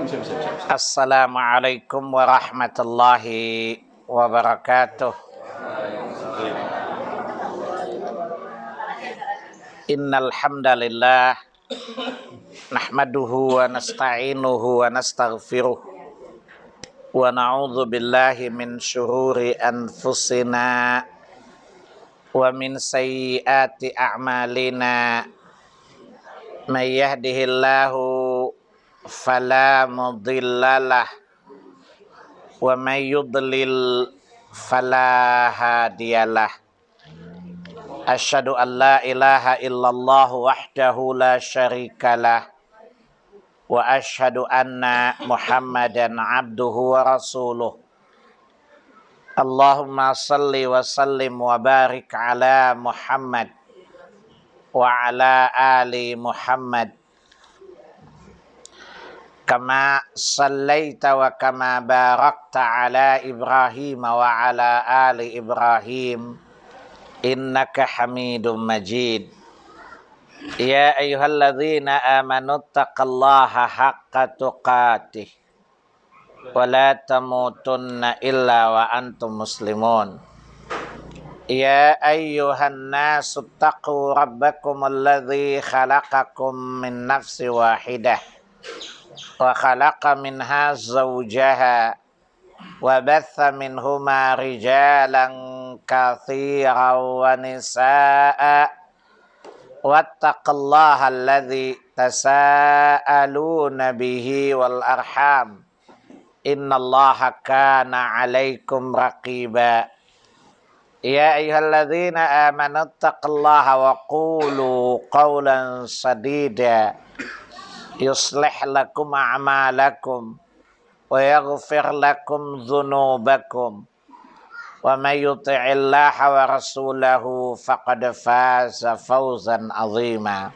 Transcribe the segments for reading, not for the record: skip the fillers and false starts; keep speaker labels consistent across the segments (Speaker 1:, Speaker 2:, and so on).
Speaker 1: Assalamualaikum warahmatullahi wabarakatuh. Innal hamdalillah nahmaduhu wa nasta'inuhu wa nastaghfiruh wa na'udzu billahi min syururi anfusina wa min sayyiati a'malina. May yahdihillahu fala mudhillalah wa may yudlil fala hadiyalah. Asyhadu an la ilaha illallah wahdahu la syarikalah wa asyhadu anna Muhammadan abduhu wa rasuluh. Allahumma salli wa sallim wa barik ala Muhammad wa ala ali Muhammad kama sallaita wa kama barakta ala Ibrahim wa ala ali Ibrahim innaka Hamidum Majid. Ya ayyuhalladzina amanu taqullaha haqqa tuqatih wa la tamutunna illa wa antum muslimun. Ya ayyuhan nasu taqu rabbakum alladzi khalaqakum min nafsin wahidah wa khalaqa minha zawjaha wa batha minhuma rijalan katsiran wa nisaa wattaqullaha alladzi tasaaluna bihi wal arham innallaha kana 'alaikum raqiba. Ya ayyuhalladzina amanu taqullaha wa qulu qawlan sadida yuslih lakum a'malakum wa yaghfir lakum dhunubakum wa may yuti'illaha wa rasulahu faqad faza fawzan 'azima.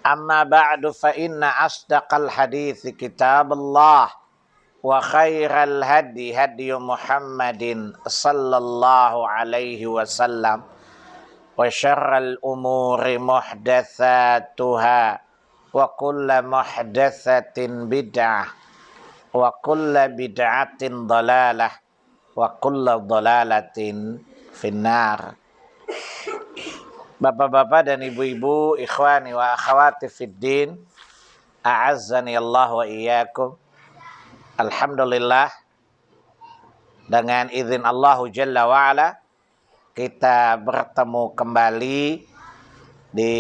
Speaker 1: Amma ba'du fa inna asdaqal hadithi kitabullah wa khairal hadi hadi Muhammadin sallallahu alaihi wasallam wa syarral umuri muhdatsatuha wa kullu muhdatsatin bid'ah wa kullu bid'atin dhalalah wa kullu dhalalatin finnar. Bapak-bapak dan ibu-ibu, ikhwani wa akhwati fid din, a'azzani Allah wa iyyakum. Alhamdulillah, dengan izin Allah Jalla wa'ala kita bertemu kembali di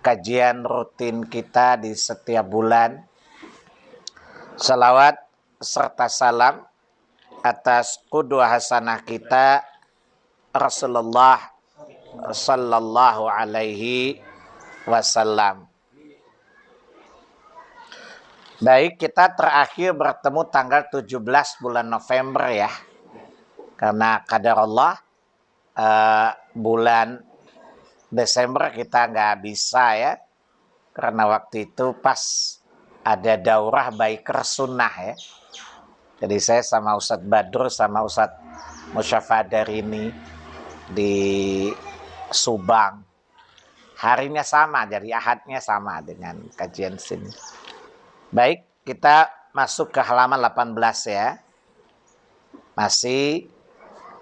Speaker 1: kajian rutin kita di setiap bulan. Salawat serta salam atas qudwah hasanah kita Rasulullah sallallahu alaihi wasallam. Baik, kita terakhir bertemu tanggal 17 bulan November ya. Karena qadarullah bulan Desember kita nggak bisa ya. Karena waktu itu pas ada daurah Baiker Sunnah ya. Jadi saya sama Ustadz Badrul sama Ustadz Musyafadarini di Subang. Harinya sama, dari Ahadnya sama dengan kajian sini. Baik, kita masuk ke halaman 18 ya. Masih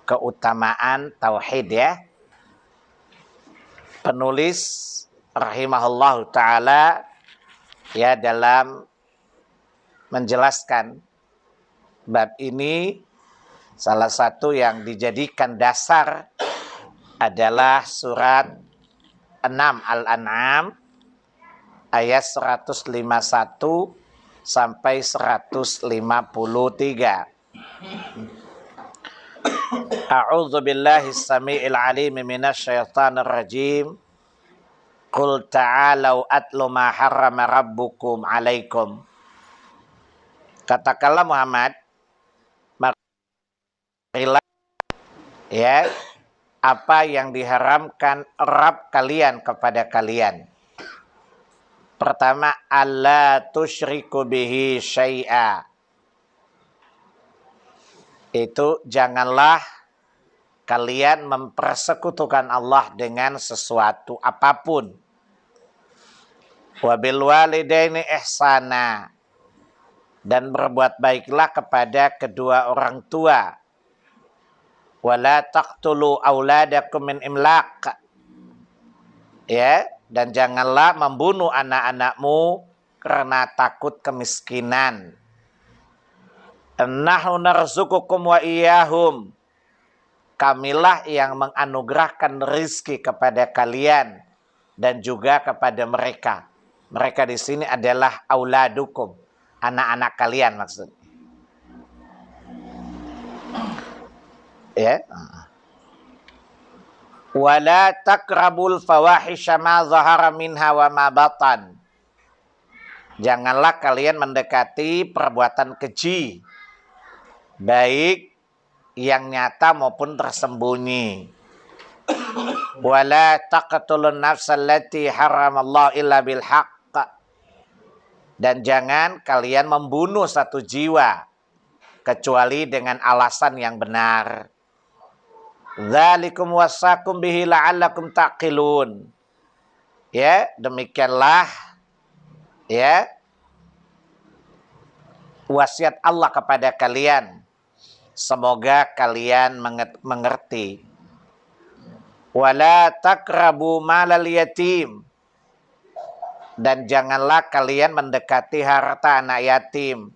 Speaker 1: keutamaan tauhid ya. Penulis rahimahullah ta'ala ya dalam menjelaskan bab ini, salah satu yang dijadikan dasar adalah surat 6 Al-An'am ayat 151 sampai 153. A'udzu billahi as-sami'il 'alim minasy syaithanir rajim. Qul ta'alau atlu ma harrama rabbukum 'alaikum. Katakanlah Muhammad, marilah ya apa yang diharamkan Rabb kalian kepada kalian. Pertama, alla tusyriku bihi syai'a. Itu janganlah kalian mempersekutukan Allah dengan sesuatu apapun. Wa bil walidaini ihsana, dan berbuat baiklah kepada kedua orang tua. Wala taqtulu auladakum min imlaq, ya, dan janganlah membunuh anak-anakmu karena takut kemiskinan. Nahnu narzuqukum wa iyyahum, kamilah yang menganugerahkan rezeki kepada kalian dan juga kepada mereka. Mereka di sini adalah auladukum, anak-anak kalian maksudnya. Ya. Wala takrabul fawahisha ma zahara minha wa ma batan. Janganlah kalian mendekati perbuatan keji, baik yang nyata maupun tersembunyi. Wala taqtulun nafsal lati haramallahu illa bil haqq, dan jangan kalian membunuh satu jiwa kecuali dengan alasan yang benar. Dzalikum wassakum bihi la'allakum taqilun. Ya, demikianlah ya wasiat Allah kepada kalian, semoga kalian mengerti. Wala takrabu malal yatim, dan janganlah kalian mendekati harta anak yatim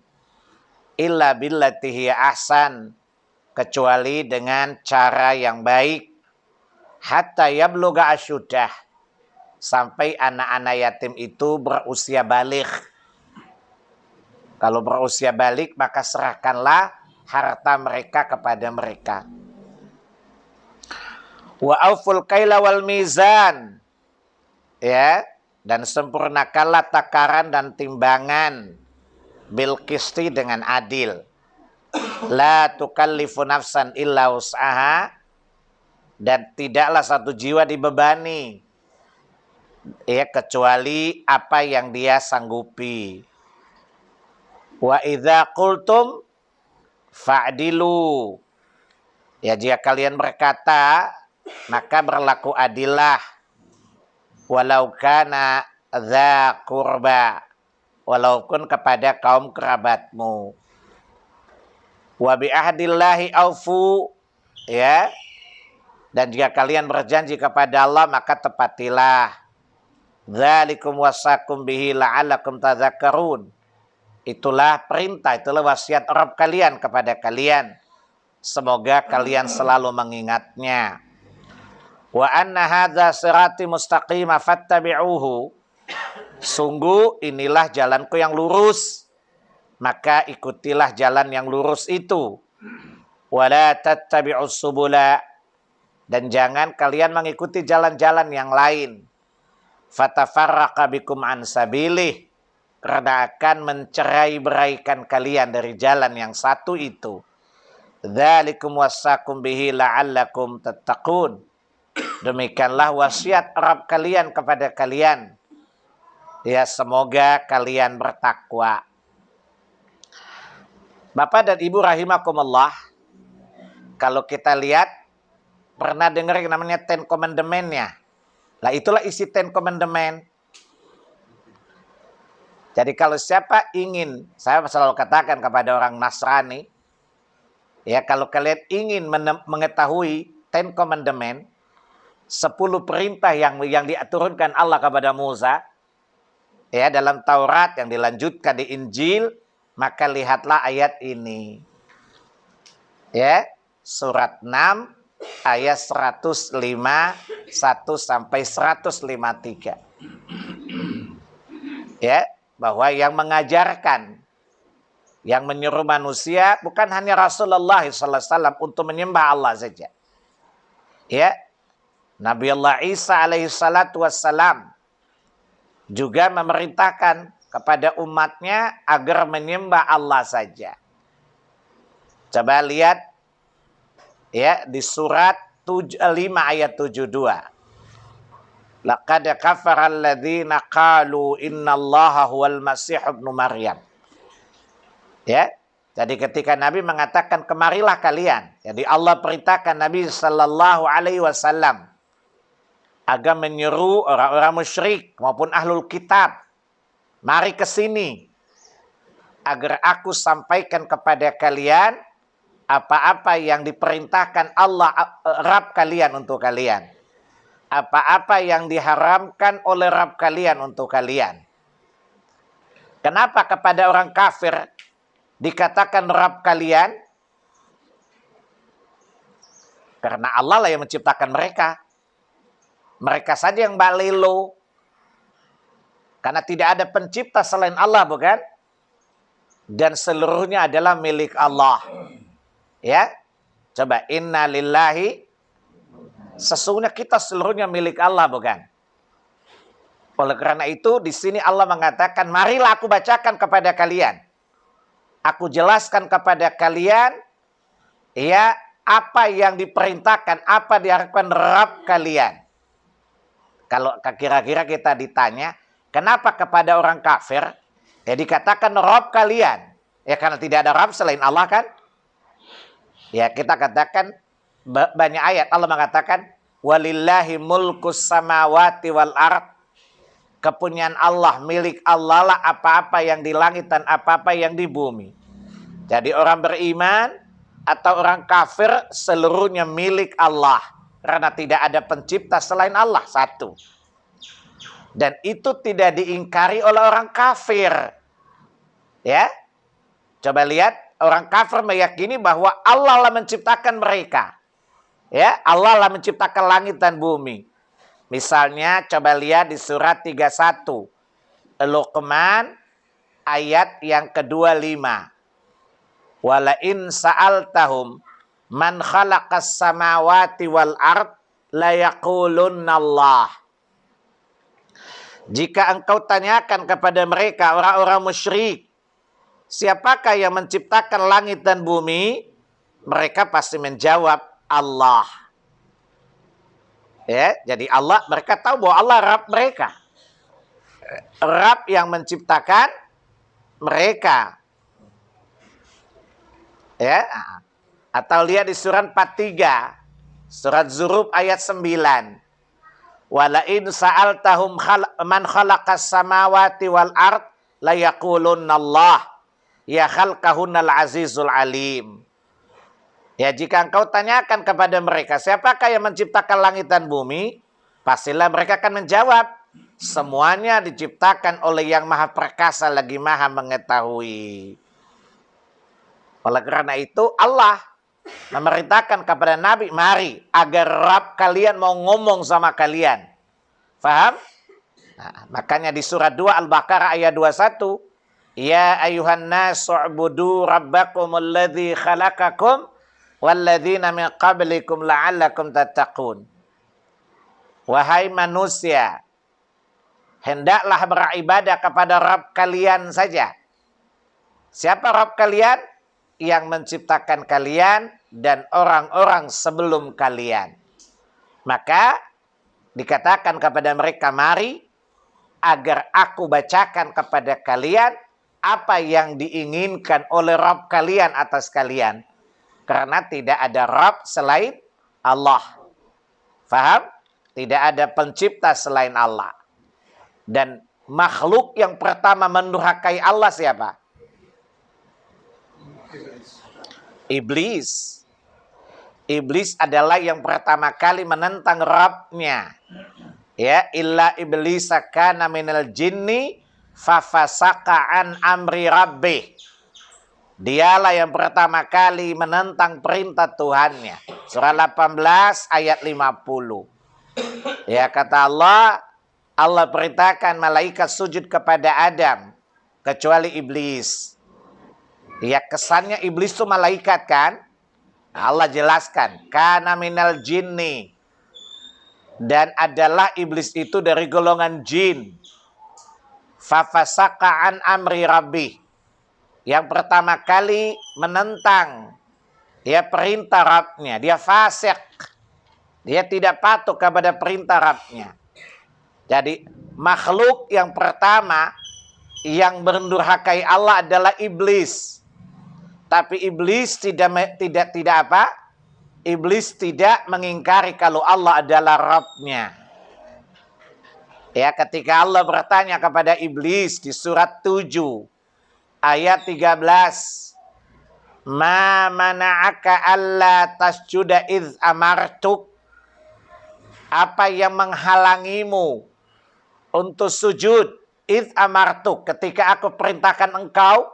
Speaker 1: illa billati hiya ahsan, kecuali dengan cara yang baik. Hatta yabluga asyuddah, sampai anak-anak yatim itu berusia balik. Kalau berusia balik, maka serahkanlah harta mereka kepada mereka. Wa auful kaila wal mizan, ya, dan sempurnakanlah takaran dan timbangan bil qisti dengan adil. La tukallifu nafsan illa wus'aha, dan tidaklah satu jiwa dibebani ya kecuali apa yang dia sanggupi. Wa idza qultum fa'dilu, ya jika kalian berkata maka berlaku adillah. Walau kana dza qurba, walaupun kepada kaum kerabatmu. Wa bi ahdillahi aufu, ya, dan jika kalian berjanji kepada Allah maka tepatilah. Dzalikum wassakum bihi la'allakum tadzakkarun, itulah perintah, itulah wasiat Rabb kalian kepada kalian, semoga kalian selalu mengingatnya. Wa anna hadza sirati mustaqima fattabi'uhu, sungguh inilah jalanku yang lurus, maka ikutilah jalan yang lurus itu. Wala tattabi'us subula, dan jangan kalian mengikuti jalan-jalan yang lain. Fatafarraqa bikum an sabilih, karena akan mencerai-beraikan kalian dari jalan yang satu itu. Dzalikum wassakum bihi la'allakum tattaqun, demikianlah wasiat Rabb kalian kepada kalian, ya semoga kalian bertakwa. Bapak dan Ibu rahimakumullah, kalau kita lihat, pernah dengar yang namanya Ten Commandment-nya. Lah itulah isi Ten Commandment. Jadi kalau siapa ingin, saya selalu katakan kepada orang Nasrani, ya kalau kalian ingin mengetahui Ten Commandment, 10 perintah yang diaturkan Allah kepada Musa, ya dalam Taurat yang dilanjutkan di Injil, maka lihatlah ayat ini. Ya, surat 6 ayat 151 sampai 153. Ya, bahwa yang mengajarkan, yang menyuruh manusia bukan hanya Rasulullah SAW untuk menyembah Allah saja. Ya, Nabi Allah Isa alaihi salatu wassalam juga memerintahkan kepada umatnya agar menyembah Allah saja. Coba lihat ya di surat 5 ayat 72. Laqad kafara alladzina qalu innallaha huwal masih ibnu Maryam. Ya, jadi ketika Nabi mengatakan kemarilah kalian, jadi Allah perintahkan Nabi sallallahu alaihi wasallam agar menyeru orang-orang musyrik maupun ahlul kitab Mari ke sini agar aku sampaikan kepada kalian apa-apa yang diperintahkan Allah Rabb kalian untuk kalian. Apa-apa yang diharamkan oleh Rabb kalian untuk kalian. Kenapa kepada orang kafir dikatakan Rabb kalian? Karena Allah lah yang menciptakan mereka. Mereka saja yang balelo. Karena tidak ada pencipta selain Allah, bukan? Dan seluruhnya adalah milik Allah. Ya, coba inna lillahi. Sesungguhnya kita seluruhnya milik Allah, bukan? Oleh karena itu, di sini Allah mengatakan, marilah aku bacakan kepada kalian. Aku jelaskan kepada kalian, ya, apa yang diperintahkan, apa diharapkan Rabb kalian. Kalau kira-kira kita ditanya, kenapa kepada orang kafir, ya dikatakan Rabb kalian. Ya karena tidak ada Rabb selain Allah kan. Ya kita katakan, banyak ayat Allah mengatakan, walillahi mulkus samawati wal ard. Kepunyaan Allah, milik Allah lah apa-apa yang di langit dan apa-apa yang di bumi. Jadi orang beriman atau orang kafir seluruhnya milik Allah. Karena tidak ada pencipta selain Allah, satu. Dan itu tidak diingkari oleh orang kafir. Ya, coba lihat, orang kafir meyakini bahwa Allah lah menciptakan mereka. Ya, Allah lah menciptakan langit dan bumi. Misalnya coba lihat di surat 31. Luqman ayat yang ke-25. Wala in sa'altahum man khalaqas samawati wal ard la yaqulunna Allah. Jika engkau tanyakan kepada mereka orang-orang musyrik, siapakah yang menciptakan langit dan bumi? Mereka pasti menjawab Allah. Ya, jadi Allah, mereka tahu bahwa Allah Rabb mereka. Rabb yang menciptakan mereka. Ya, atau lihat di surat 43, surat Zurub ayat 9. Wala in sa'altahum man khalaqas samawati wal ard la yaqulunna Allah ya khalqahunal azizul alim. Ya jika engkau tanyakan kepada mereka siapakah yang menciptakan langit dan bumi, pastilah mereka akan menjawab semuanya diciptakan oleh yang maha perkasa lagi maha mengetahui. Oleh karena itu Allah memerintahkan kepada Nabi, mari agar Rabb kalian mau ngomong sama kalian. Faham? Nah, makanya di surat 2 Al-Baqarah ayat 21, ya ayuhan nasu ubudu rabbakumul ladzi khalaqakum walladzina min qablikum la'allakum tattaqun. Wahai manusia, hendaklah beribadah kepada Rabb kalian saja. Siapa Rabb kalian? Yang menciptakan kalian dan orang-orang sebelum kalian. Maka dikatakan kepada mereka, mari agar aku bacakan kepada kalian apa yang diinginkan oleh Rabb kalian atas kalian. Karena tidak ada Rabb selain Allah. Faham? Tidak ada pencipta selain Allah. Dan makhluk yang pertama mendurhakai Allah siapa? Iblis. Iblis adalah yang pertama kali menentang Rabb-nya. Ya, illa iblis kana minal jinni fafasaka an amri rabbih. Dialah yang pertama kali menentang perintah Tuhannya. Surah 18 ayat 50. Ya, kata Allah, Allah perintahkan malaikat sujud kepada Adam kecuali iblis. Ya, kesannya iblis itu malaikat kan? Allah jelaskan, kana minal jinni. Dan adalah iblis itu dari golongan jin. Fafasaka an amri rabbih. Yang pertama kali menentang ya perintah Rabb-nya. Dia fasik. Dia tidak patuh kepada perintah Rabb-nya. Jadi makhluk yang pertama yang mendurhakai Allah adalah iblis. Tapi iblis tidak apa? Iblis tidak mengingkari kalau Allah adalah Rabb-nya. Ya, ketika Allah bertanya kepada iblis di surat 7 ayat 13, "Ma mana'aka alla tasjuda idz amartuk?" Apa yang menghalangimu untuk sujud idz amartuk, ketika aku perintahkan engkau?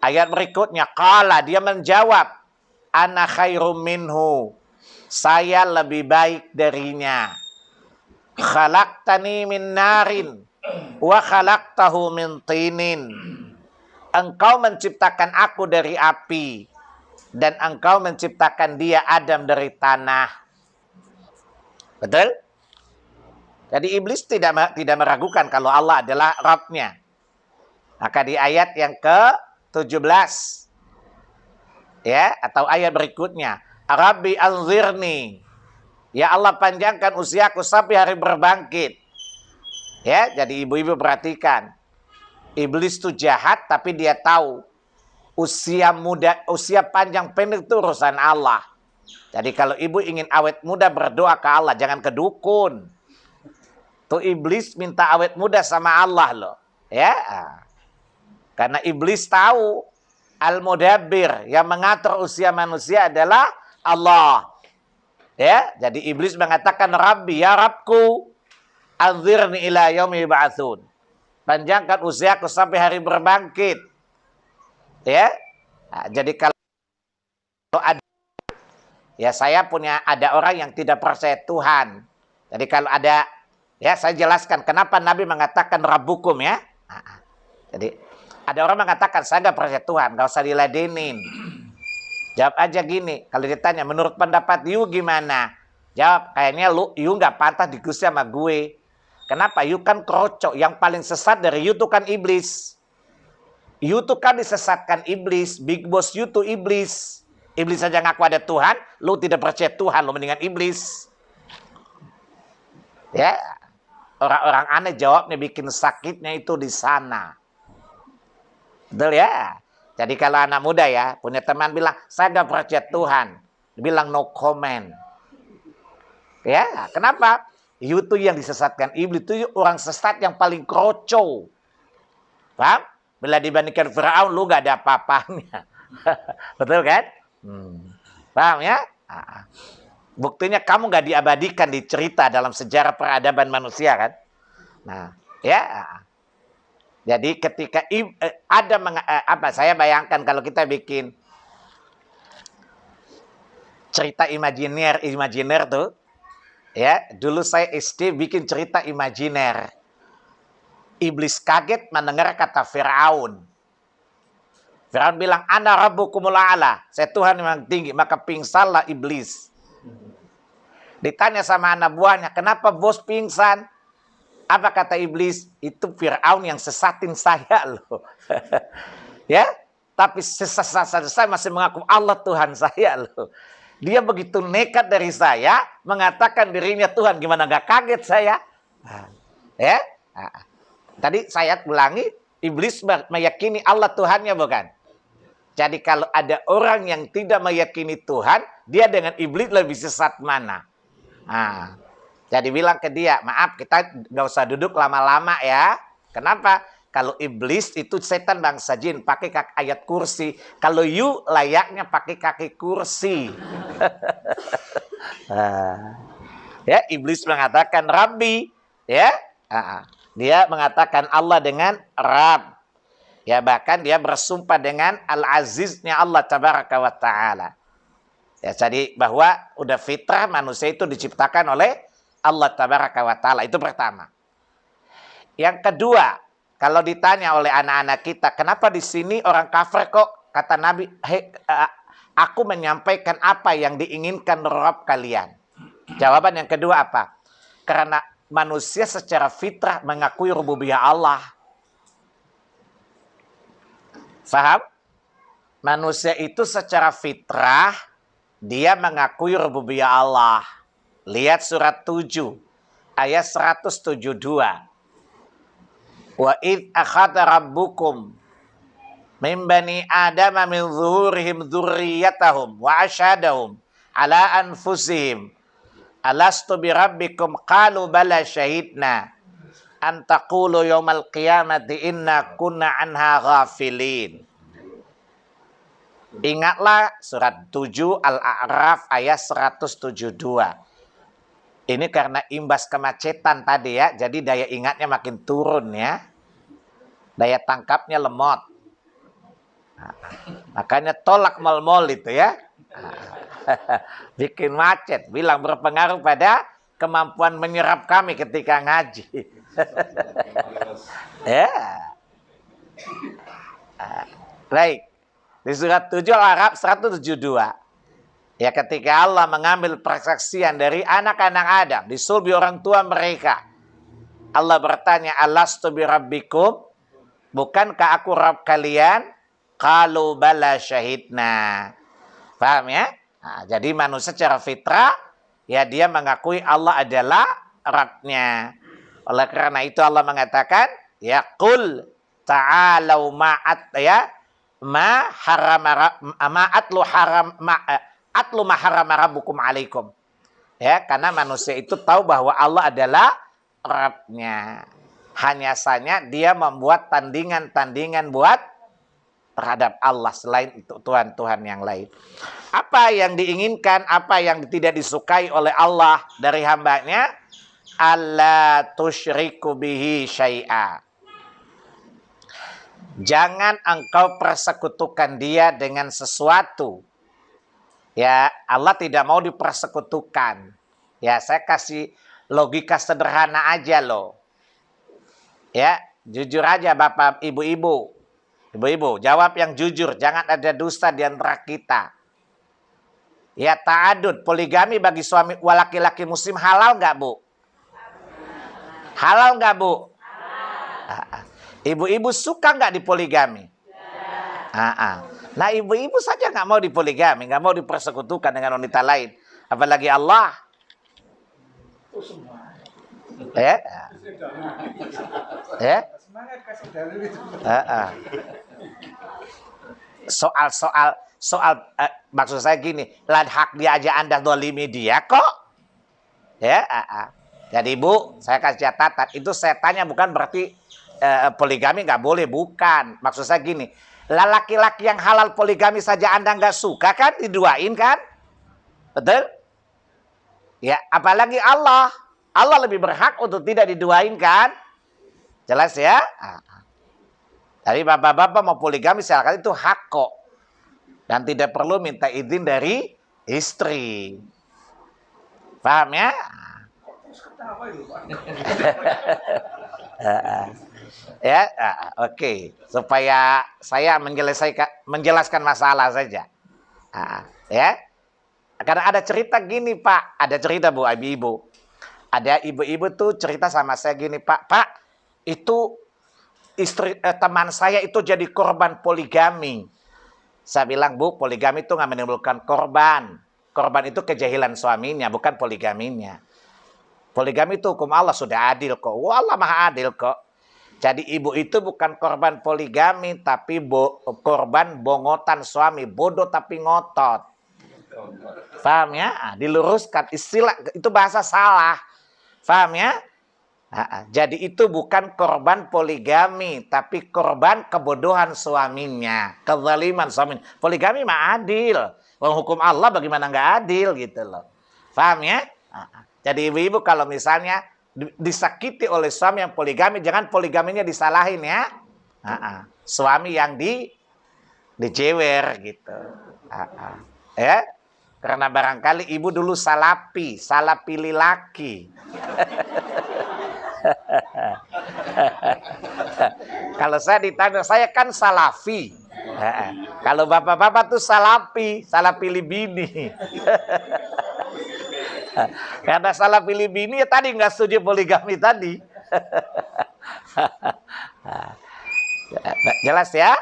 Speaker 1: Ayat berikutnya, qala, dia menjawab, ana khairum minhu, saya lebih baik darinya. Khalaqtani min narin wa khalaqtahu min tinin. Engkau menciptakan aku dari api dan engkau menciptakan dia Adam dari tanah. Betul? Jadi iblis tidak meragukan kalau Allah adalah Rabb-nya. Maka di ayat yang ke-17 ya, atau ayat berikutnya, Rabbi anzirni, ya Allah panjangkan usiaku sampai hari berbangkit. Ya, jadi ibu-ibu perhatikan. Iblis itu jahat tapi dia tahu usia muda, usia panjang pendek itu urusan Allah. Jadi kalau ibu ingin awet muda, berdoa ke Allah, jangan ke dukun. Tuh iblis minta awet muda sama Allah loh. Ya. Karena iblis tahu Al-Mudabbir, yang mengatur usia manusia adalah Allah. Ya, jadi iblis mengatakan, Rabbi, ya Rabbku, anzirni ila yaumi yub'atsun. Panjangkan usiaku sampai hari berbangkit. Ya. Nah, jadi kalau ada, ya saya ada orang yang tidak percaya Tuhan. Jadi kalau ada, ya saya jelaskan kenapa Nabi mengatakan Rabbukum ya. Jadi ada orang mengatakan saya nggak percaya Tuhan, nggak usah diladenin. Jawab aja gini, kalau ditanya menurut pendapat you gimana? Jawab, kayaknya you nggak pantas diskusi sama gue. Kenapa? You kan krocok, yang paling sesat dari you tuh kan iblis. You tuh kan disesatkan iblis, big boss you tuh iblis. Iblis saja ngaku ada Tuhan, lu tidak percaya Tuhan, lu mendingan iblis. Ya, orang-orang aneh jawabnya bikin sakitnya itu di sana. Betul ya? Jadi kalau anak muda ya, punya teman bilang, saya nggak percaya Tuhan. Bilang no comment. Ya, kenapa? You tuh yang disesatkan iblis, itu orang sesat yang paling kroco. Paham? Bila dibandingkan Firaun, lu nggak ada apa-apanya. Betul kan? Paham ya? Buktinya kamu nggak diabadikan di cerita dalam sejarah peradaban manusia kan? Nah, ya. Jadi ketika ada saya bayangkan kalau kita bikin cerita imajiner tuh, ya dulu saya SD bikin cerita imajiner. Iblis kaget mendengar kata Firaun. Firaun bilang, Ana rabbukumul a'la, saya Tuhan yang tinggi, maka pingsanlah iblis. Ditanya sama anak buahnya, kenapa bos pingsan? Apa kata iblis? Itu Firaun yang sesatin saya loh. Ya, tapi saya masih mengaku Allah Tuhan saya loh. Dia begitu nekat dari saya, mengatakan dirinya Tuhan. Gimana gak kaget saya? Ya, tadi saya ulangi, iblis meyakini Allah Tuhannya bukan? Jadi kalau ada orang yang tidak meyakini Tuhan, dia dengan iblis lebih sesat mana? Jadi bilang ke dia, maaf kita nggak usah duduk lama-lama ya. Kenapa? Kalau iblis itu setan bangsa jin, pakai ayat kursi. Kalau you layaknya pakai kaki kursi. Ya, iblis mengatakan Rabbi, ya. Dia mengatakan Allah dengan Rabb. Ya, bahkan dia bersumpah dengan Al-Aziznya Allah Tabaraka wa Ta'ala. Ya, jadi bahwa udah fitrah manusia itu diciptakan oleh Allah Tabaraka wa Ta'ala. Itu pertama. Yang kedua, kalau ditanya oleh anak-anak kita, kenapa di sini orang kafir kok kata Nabi, aku menyampaikan apa yang diinginkan Rabb kalian. Jawaban yang kedua apa? Karena manusia secara fitrah mengakui rububiyah Allah. Faham? Manusia itu secara fitrah dia mengakui rububiyah Allah. Lihat surat 7 ayat 172. Wa id akhadha rabbukum min bani adama min zuhurihim dzurriyyatahum wa asyhadahum ala anfusihim Alastu birabbikum qalu bala syahidna an taqulu yaumal qiyamati inna kunna anha ghafilin. Ingatlah surat 7 Al-A'raf ayat 172. Ini karena imbas kemacetan tadi ya, jadi daya ingatnya makin turun ya. Daya tangkapnya lemot. Makanya tolak mal-mal itu ya. Bikin macet, bilang berpengaruh pada kemampuan menyerap kami ketika ngaji. Ya. Baik. Di surat 7 Al-A'raf 172. Ya, ketika Allah mengambil persaksian dari anak-anak Adam di sulbi orang tua mereka. Allah bertanya, alastu birabbikum? Bukankah aku Rabb kalian? Qalu bala syahidna. Paham ya? Nah, jadi manusia secara fitrah, ya dia mengakui Allah adalah Rabb-nya. Oleh karena itu Allah mengatakan, ya qul ta'alau ma'at ya ma harama ma atlu haram ma atlu ma harama rabbukum alaikum. Ya, karena manusia itu tahu bahwa Allah adalah Rabb-nya. Hanya saja dia membuat tandingan-tandingan buat terhadap Allah selain itu Tuhan-Tuhan yang lain. Apa yang diinginkan, apa yang tidak disukai oleh Allah dari hambanya? Alla tusyriku bihi syai'a. Jangan engkau persekutukan dia dengan sesuatu. Ya, Allah tidak mau dipersekutukan. Ya, saya kasih logika sederhana aja loh. Ya, jujur aja Bapak, Ibu-ibu. Ibu-ibu, jawab yang jujur. Jangan ada dusta di antara kita. Ya, ta'adud, poligami bagi suami laki-laki muslim halal nggak, Bu? Halal nggak, Bu? Ibu-ibu suka nggak dipoligami? Nah, ibu-ibu saja nggak mau dipoligami, nggak mau dipersekutukan dengan wanita lain. Apalagi Allah. Ya? Ya? Soal maksud saya gini, lah hak dia aja Anda dolimi dia kok. Ya? Jadi Bu, saya kasih catatan, itu saya tanya bukan berarti poligami nggak boleh, bukan. Maksud saya gini, lah laki-laki yang halal poligami saja Anda nggak suka kan, diduain kan? Betul? Ya, apalagi Allah. Allah lebih berhak untuk tidak diduain kan? Jelas ya? Jadi bapak-bapak mau poligami silakan, itu hak kok. Dan tidak perlu minta izin dari istri. Paham ya? Ya, oke. Supaya saya menjelaskan masalah saja. Ya. Karena ada cerita gini, Pak. Ada cerita Bu, ibu-ibu. Ada ibu-ibu tuh cerita sama saya gini, Pak. Pak, itu istri teman saya itu jadi korban poligami. Saya bilang, Bu, poligami itu nggak menimbulkan korban. Korban itu kejahilan suaminya, bukan poligaminya. Poligami itu hukum Allah sudah adil kok. Wah, Allah maha adil kok. Jadi ibu itu bukan korban poligami, tapi korban bongotan suami. Bodoh tapi ngotot. Paham ya? Diluruskan istilah, itu bahasa salah. Paham ya? Jadi itu bukan korban poligami, tapi korban kebodohan suaminya. Kezaliman suaminya. Poligami mah adil. Hukum Allah bagaimana nggak adil gitu loh. Paham ya? Jadi ibu-ibu kalau misalnya disakiti oleh suami yang poligami, jangan poligaminya disalahin ya. Suami yang dijewer gitu. Ya, karena barangkali ibu dulu salah pilih laki. Kalau saya ditanya, saya kan salafi. Kalau bapak-bapak tuh salah pilih bini. Karena salah pilih bini ya tadi nggak setuju poligami tadi. Jelas ya?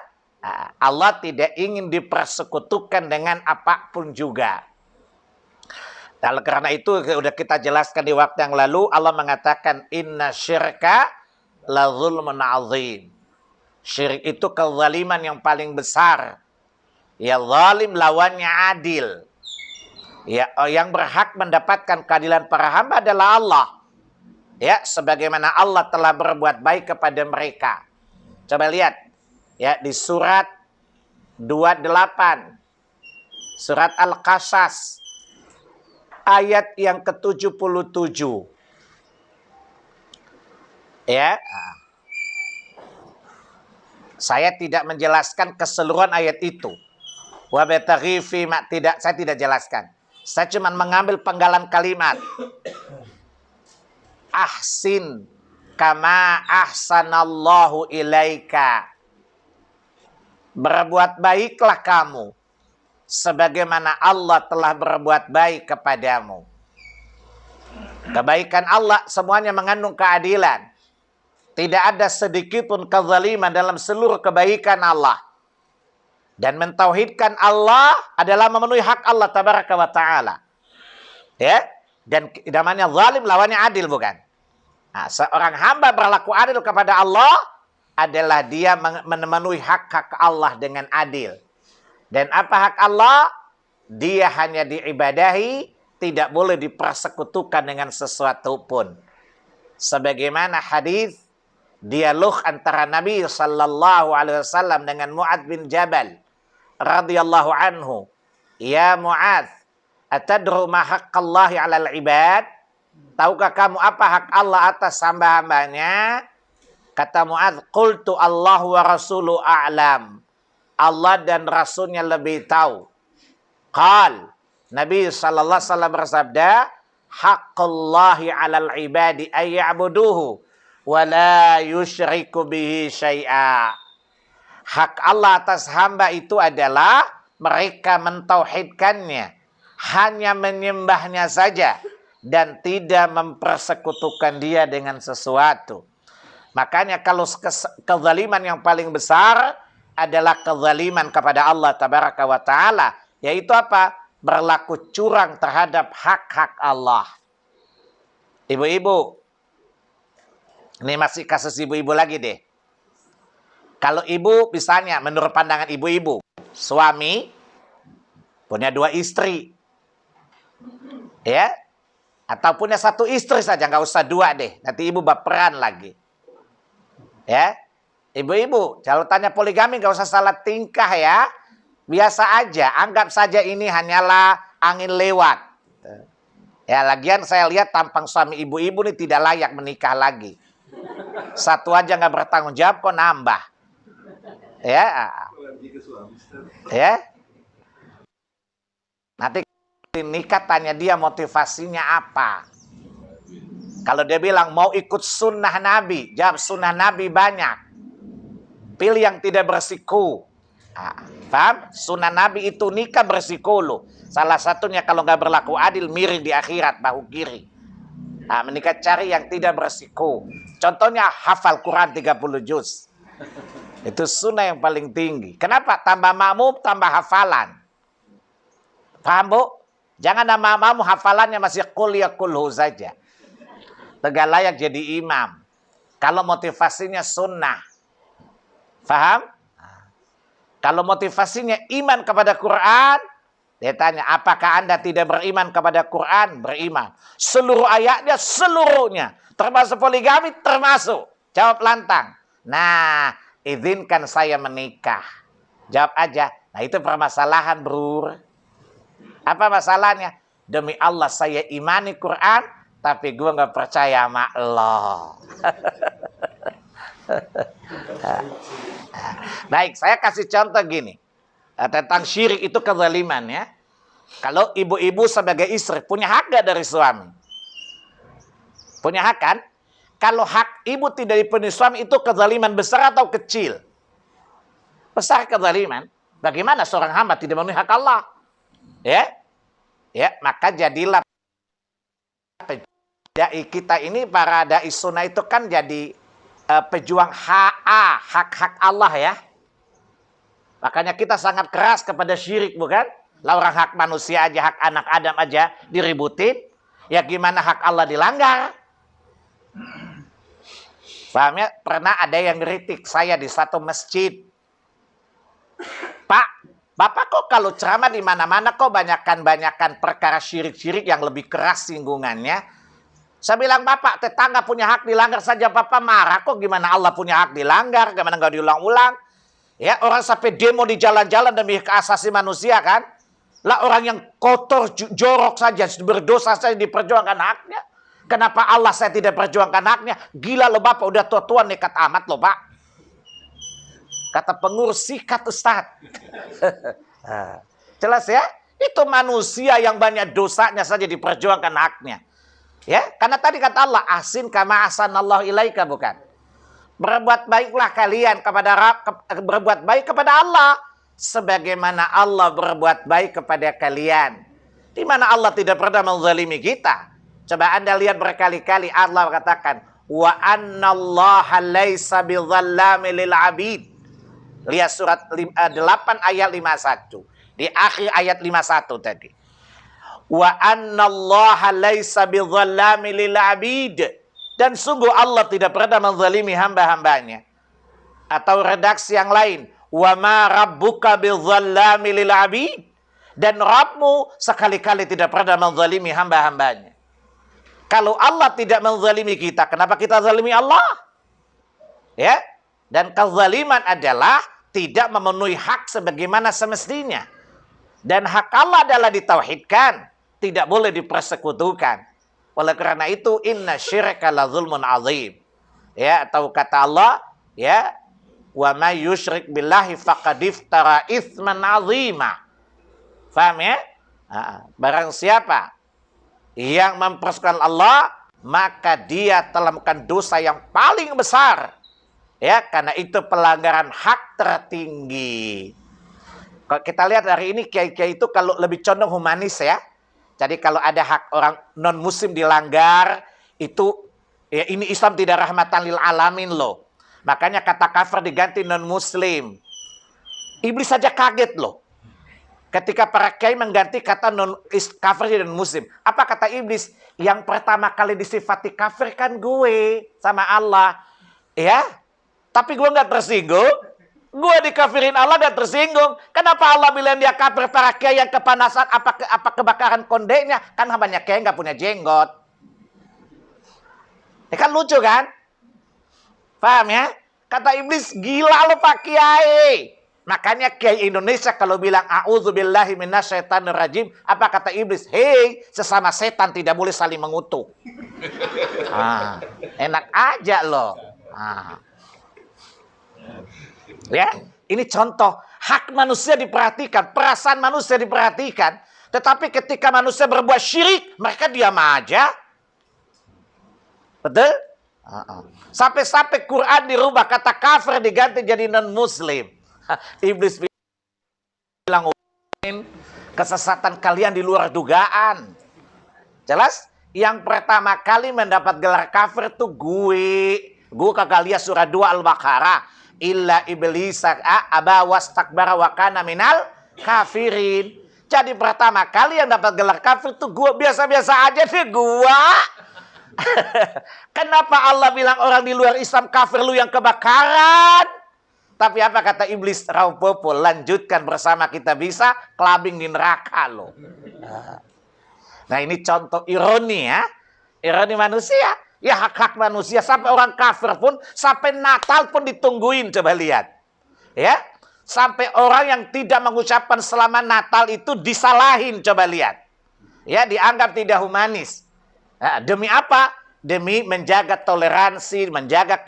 Speaker 1: Allah tidak ingin dipersekutukan dengan apapun juga. Dan karena itu sudah kita jelaskan di waktu yang lalu, Allah mengatakan inna syirka la zulmun azim. Syirik itu kezaliman yang paling besar. Ya zalim lawannya adil. Ya, yang berhak mendapatkan keadilan para hamba adalah Allah. Ya, sebagaimana Allah telah berbuat baik kepada mereka. Coba lihat ya di surat 28. Surat Al-Qasas ayat yang ke-77. Ya. Saya tidak menjelaskan keseluruhan ayat itu. Wa bataghi fi ma saya tidak jelaskan. Saya cuma mengambil penggalan kalimat. Ahsin kama ahsanallahu ilaika. Berbuat baiklah kamu sebagaimana Allah telah berbuat baik kepadamu. Kebaikan Allah semuanya mengandung keadilan. Tidak ada sedikit pun kezaliman dalam seluruh kebaikan Allah. Dan mentauhidkan Allah adalah memenuhi hak Allah tabaraka wa ta'ala. Ya, dan namanya zalim lawannya adil, bukan? Nah, seorang hamba berlaku adil kepada Allah adalah dia memenuhi hak-hak Allah dengan adil. Dan apa hak Allah? Dia hanya diibadahi, tidak boleh dipersekutukan dengan sesuatu pun. Sebagaimana hadis dialog antara Nabi sallallahu alaihi wasallam dengan Mu'adz bin Jabal radhiyallahu anhu. Ya Mu'adz, atadru ma haqqallahi 'alal ibad? Tahukah kamu apa hak Allah atas hamba-hambanya? Kata Mu'adz, qultu Allahu wa rasuluhu a'lam. Allah dan Rasulnya lebih tahu. Qal, Nabi sallallahu alaihi wasallam bersabda, haqqullahi 'alal ibadi ay ya'buduhu wa la yusyriku bihi syai'a. Hak Allah atas hamba itu adalah mereka mentauhidkannya, hanya menyembahnya saja dan tidak mempersekutukan dia dengan sesuatu. Makanya kalau kezaliman yang paling besar adalah kezaliman kepada Allah tabaraka wa taala, yaitu apa? Berlaku curang terhadap hak-hak Allah. Ibu-ibu, ini masih kasus ibu-ibu lagi deh. Kalau ibu misalnya menurut pandangan ibu-ibu, suami punya 2 istri. Ya. Atau punya 1 istri saja, nggak usah 2 deh. Nanti ibu baperan lagi. Ya. Ibu-ibu, kalau tanya poligami nggak usah salah tingkah ya. Biasa aja, anggap saja ini hanyalah angin lewat. Ya, lagian saya lihat tampang suami ibu-ibu ini tidak layak menikah lagi. 1 aja nggak bertanggung jawab kok nambah. Ya. Ya. Nanti nikah tanya dia motivasinya apa. Kalau dia bilang mau ikut sunnah Nabi, jawab sunnah Nabi banyak. Pilih yang tidak bersiko. Paham? Sunnah Nabi itu nikah bersiko loh. Salah satunya kalau nggak berlaku adil, miring di akhirat bahu kiri. Menikah cari yang tidak bersiko. Contohnya hafal Quran 30 juz. Itu sunnah yang paling tinggi. Kenapa? Tambah makmum, tambah hafalan. Paham, Bu? Jangan nama makmum hafalannya masih qul ya qulhu saja. Tegak layak jadi imam. Kalau motivasinya sunnah. Paham? Kalau motivasinya iman kepada Quran, dia tanya, apakah Anda tidak beriman kepada Quran? Beriman. Seluruh ayatnya, seluruhnya. Termasuk poligami, termasuk. Jawab lantang. Nah, izinkan saya menikah. Jawab aja. Nah, itu permasalahan, bro. Apa masalahnya? Demi Allah saya imani Quran, tapi gue nggak percaya sama Allah. Baik, saya kasih contoh gini. Tentang syirik itu kezaliman ya. Kalau ibu-ibu sebagai istri punya hak gak dari suami? Punya hak kan? Kalau hak ibu tidak dipenuhi suami itu kezaliman besar atau kecil? Besar kezaliman. Bagaimana seorang hamba tidak memenuhi hak Allah? Ya, ya, maka jadilah dai kita ini, para dai sunnah itu kan jadi pejuang hak-hak Allah ya. Makanya kita sangat keras kepada syirik, bukan? Lah orang hak manusia aja, hak anak Adam aja diributin, ya gimana hak Allah dilanggar? Paham ya? Pernah ada yang ngeritik saya di satu masjid. Pak Bapak kok kalau ceramah di mana-mana kok banyakan perkara syirik-syirik yang lebih keras singgungannya. Saya bilang, Bapak, tetangga punya hak dilanggar saja Bapak marah. Kok gimana Allah punya hak dilanggar? Gimana nggak diulang-ulang? Ya, orang sampai demo di jalan-jalan demi hak asasi manusia kan? Lah orang yang kotor, jorok saja, berdosa saja diperjuangkan haknya. Kenapa Allah saya tidak perjuangkan haknya? Gila loh Bapak, udah tua-tua nekat amat loh Pak. Kata pengurus, sikat Ustaz. Jelas ya? Itu manusia yang banyak dosanya saja diperjuangkan haknya. Ya, karena tadi kata Allah, asin kama asanallahu ilaika, bukan? Berbuat baiklah kalian berbuat baik kepada Allah sebagaimana Allah berbuat baik kepada kalian. Di mana Allah tidak pernah menzalimi kita. Coba Anda lihat berkali-kali Allah katakan, wa annallaha laisa bidzallami lil abid. Lihat surat 8 ayat 51. Di akhir ayat 51 tadi. Wa annallaha laisa bidzallami lil abid. Dan sungguh Allah tidak pernah menzalimi hamba-hambanya. Atau redaksi yang lain, wa ma rabbuka bidzallami lil abid. Dan Rabbmu sekali-kali tidak pernah menzalimi hamba-hambanya. Kalau Allah tidak menzalimi kita, kenapa kita zalimi Allah? Ya. Dan kezaliman adalah tidak memenuhi hak sebagaimana semestinya. Dan hak Allah adalah ditauhidkan, tidak boleh dipersekutukan. Oleh karena itu, inna syirka la zulmun azim. Ya, atau kata Allah, ya, wa may yusyrik billahi faqad iftara itsman azima. Paham ya? Barang siapa yang mempersekutukan Allah, maka dia telah melakukan dosa yang paling besar. Ya, karena itu pelanggaran hak tertinggi. Kalau kita lihat hari ini kiai-kiai itu kalau lebih condong humanis ya. Jadi kalau ada hak orang non-muslim dilanggar, itu ya ini Islam tidak rahmatan lil alamin loh. Makanya kata kafir diganti non-muslim. Iblis saja kaget loh. Ketika para kiai mengganti kata kafir jadi non-muslim. Apa kata iblis? Yang pertama kali disifati kafir kan gue sama Allah. Ya, tapi gue nggak tersinggung. Gue dikafirin Allah gak tersinggung. Kenapa Allah bilang dia kafir? Para kiai yang kepanasan apa kebakaran kondeknya? Kan banyak kiai gak punya jenggot. Ini kan lucu kan? Paham ya? Kata iblis, gila lo Pak Kiai. Makanya kiai Indonesia kalau bilang a'udzubillahi minasyaitonir rajim, apa kata iblis? Hei, sesama setan tidak boleh saling mengutuk. Enak aja loh. Ya, ini contoh hak manusia diperhatikan, perasaan manusia diperhatikan, tetapi ketika manusia berbuat syirik, mereka diam aja. Betul? Sampai-sampai Quran dirubah, kata kafir diganti jadi non-muslim. Iblis bilang, kesesatan kalian di luar dugaan. Jelas? Yang pertama kali mendapat gelar kafir tuh gue. Gue kagak lihat surah 2 Al-Baqarah. Illa iblisa aba wastakbara wa kana minal kafirin. Jadi pertama kali yang dapat gelar kafir itu gua, biasa-biasa aja deh gua. Kenapa Allah bilang orang di luar Islam kafir, lu yang kebakaran? Tapi apa kata iblis? Raupopo, lanjutkan bersama kita bisa kelabing di neraka lo. Nah ini contoh ironi ya. Ironi manusia. Ya hak-hak manusia, sampai orang kafir pun, sampai Natal pun ditungguin, coba lihat. Ya, sampai orang yang tidak mengucapkan selamat Natal itu disalahin, coba lihat. Ya, dianggap tidak humanis. Nah, demi apa? Demi menjaga toleransi, menjaga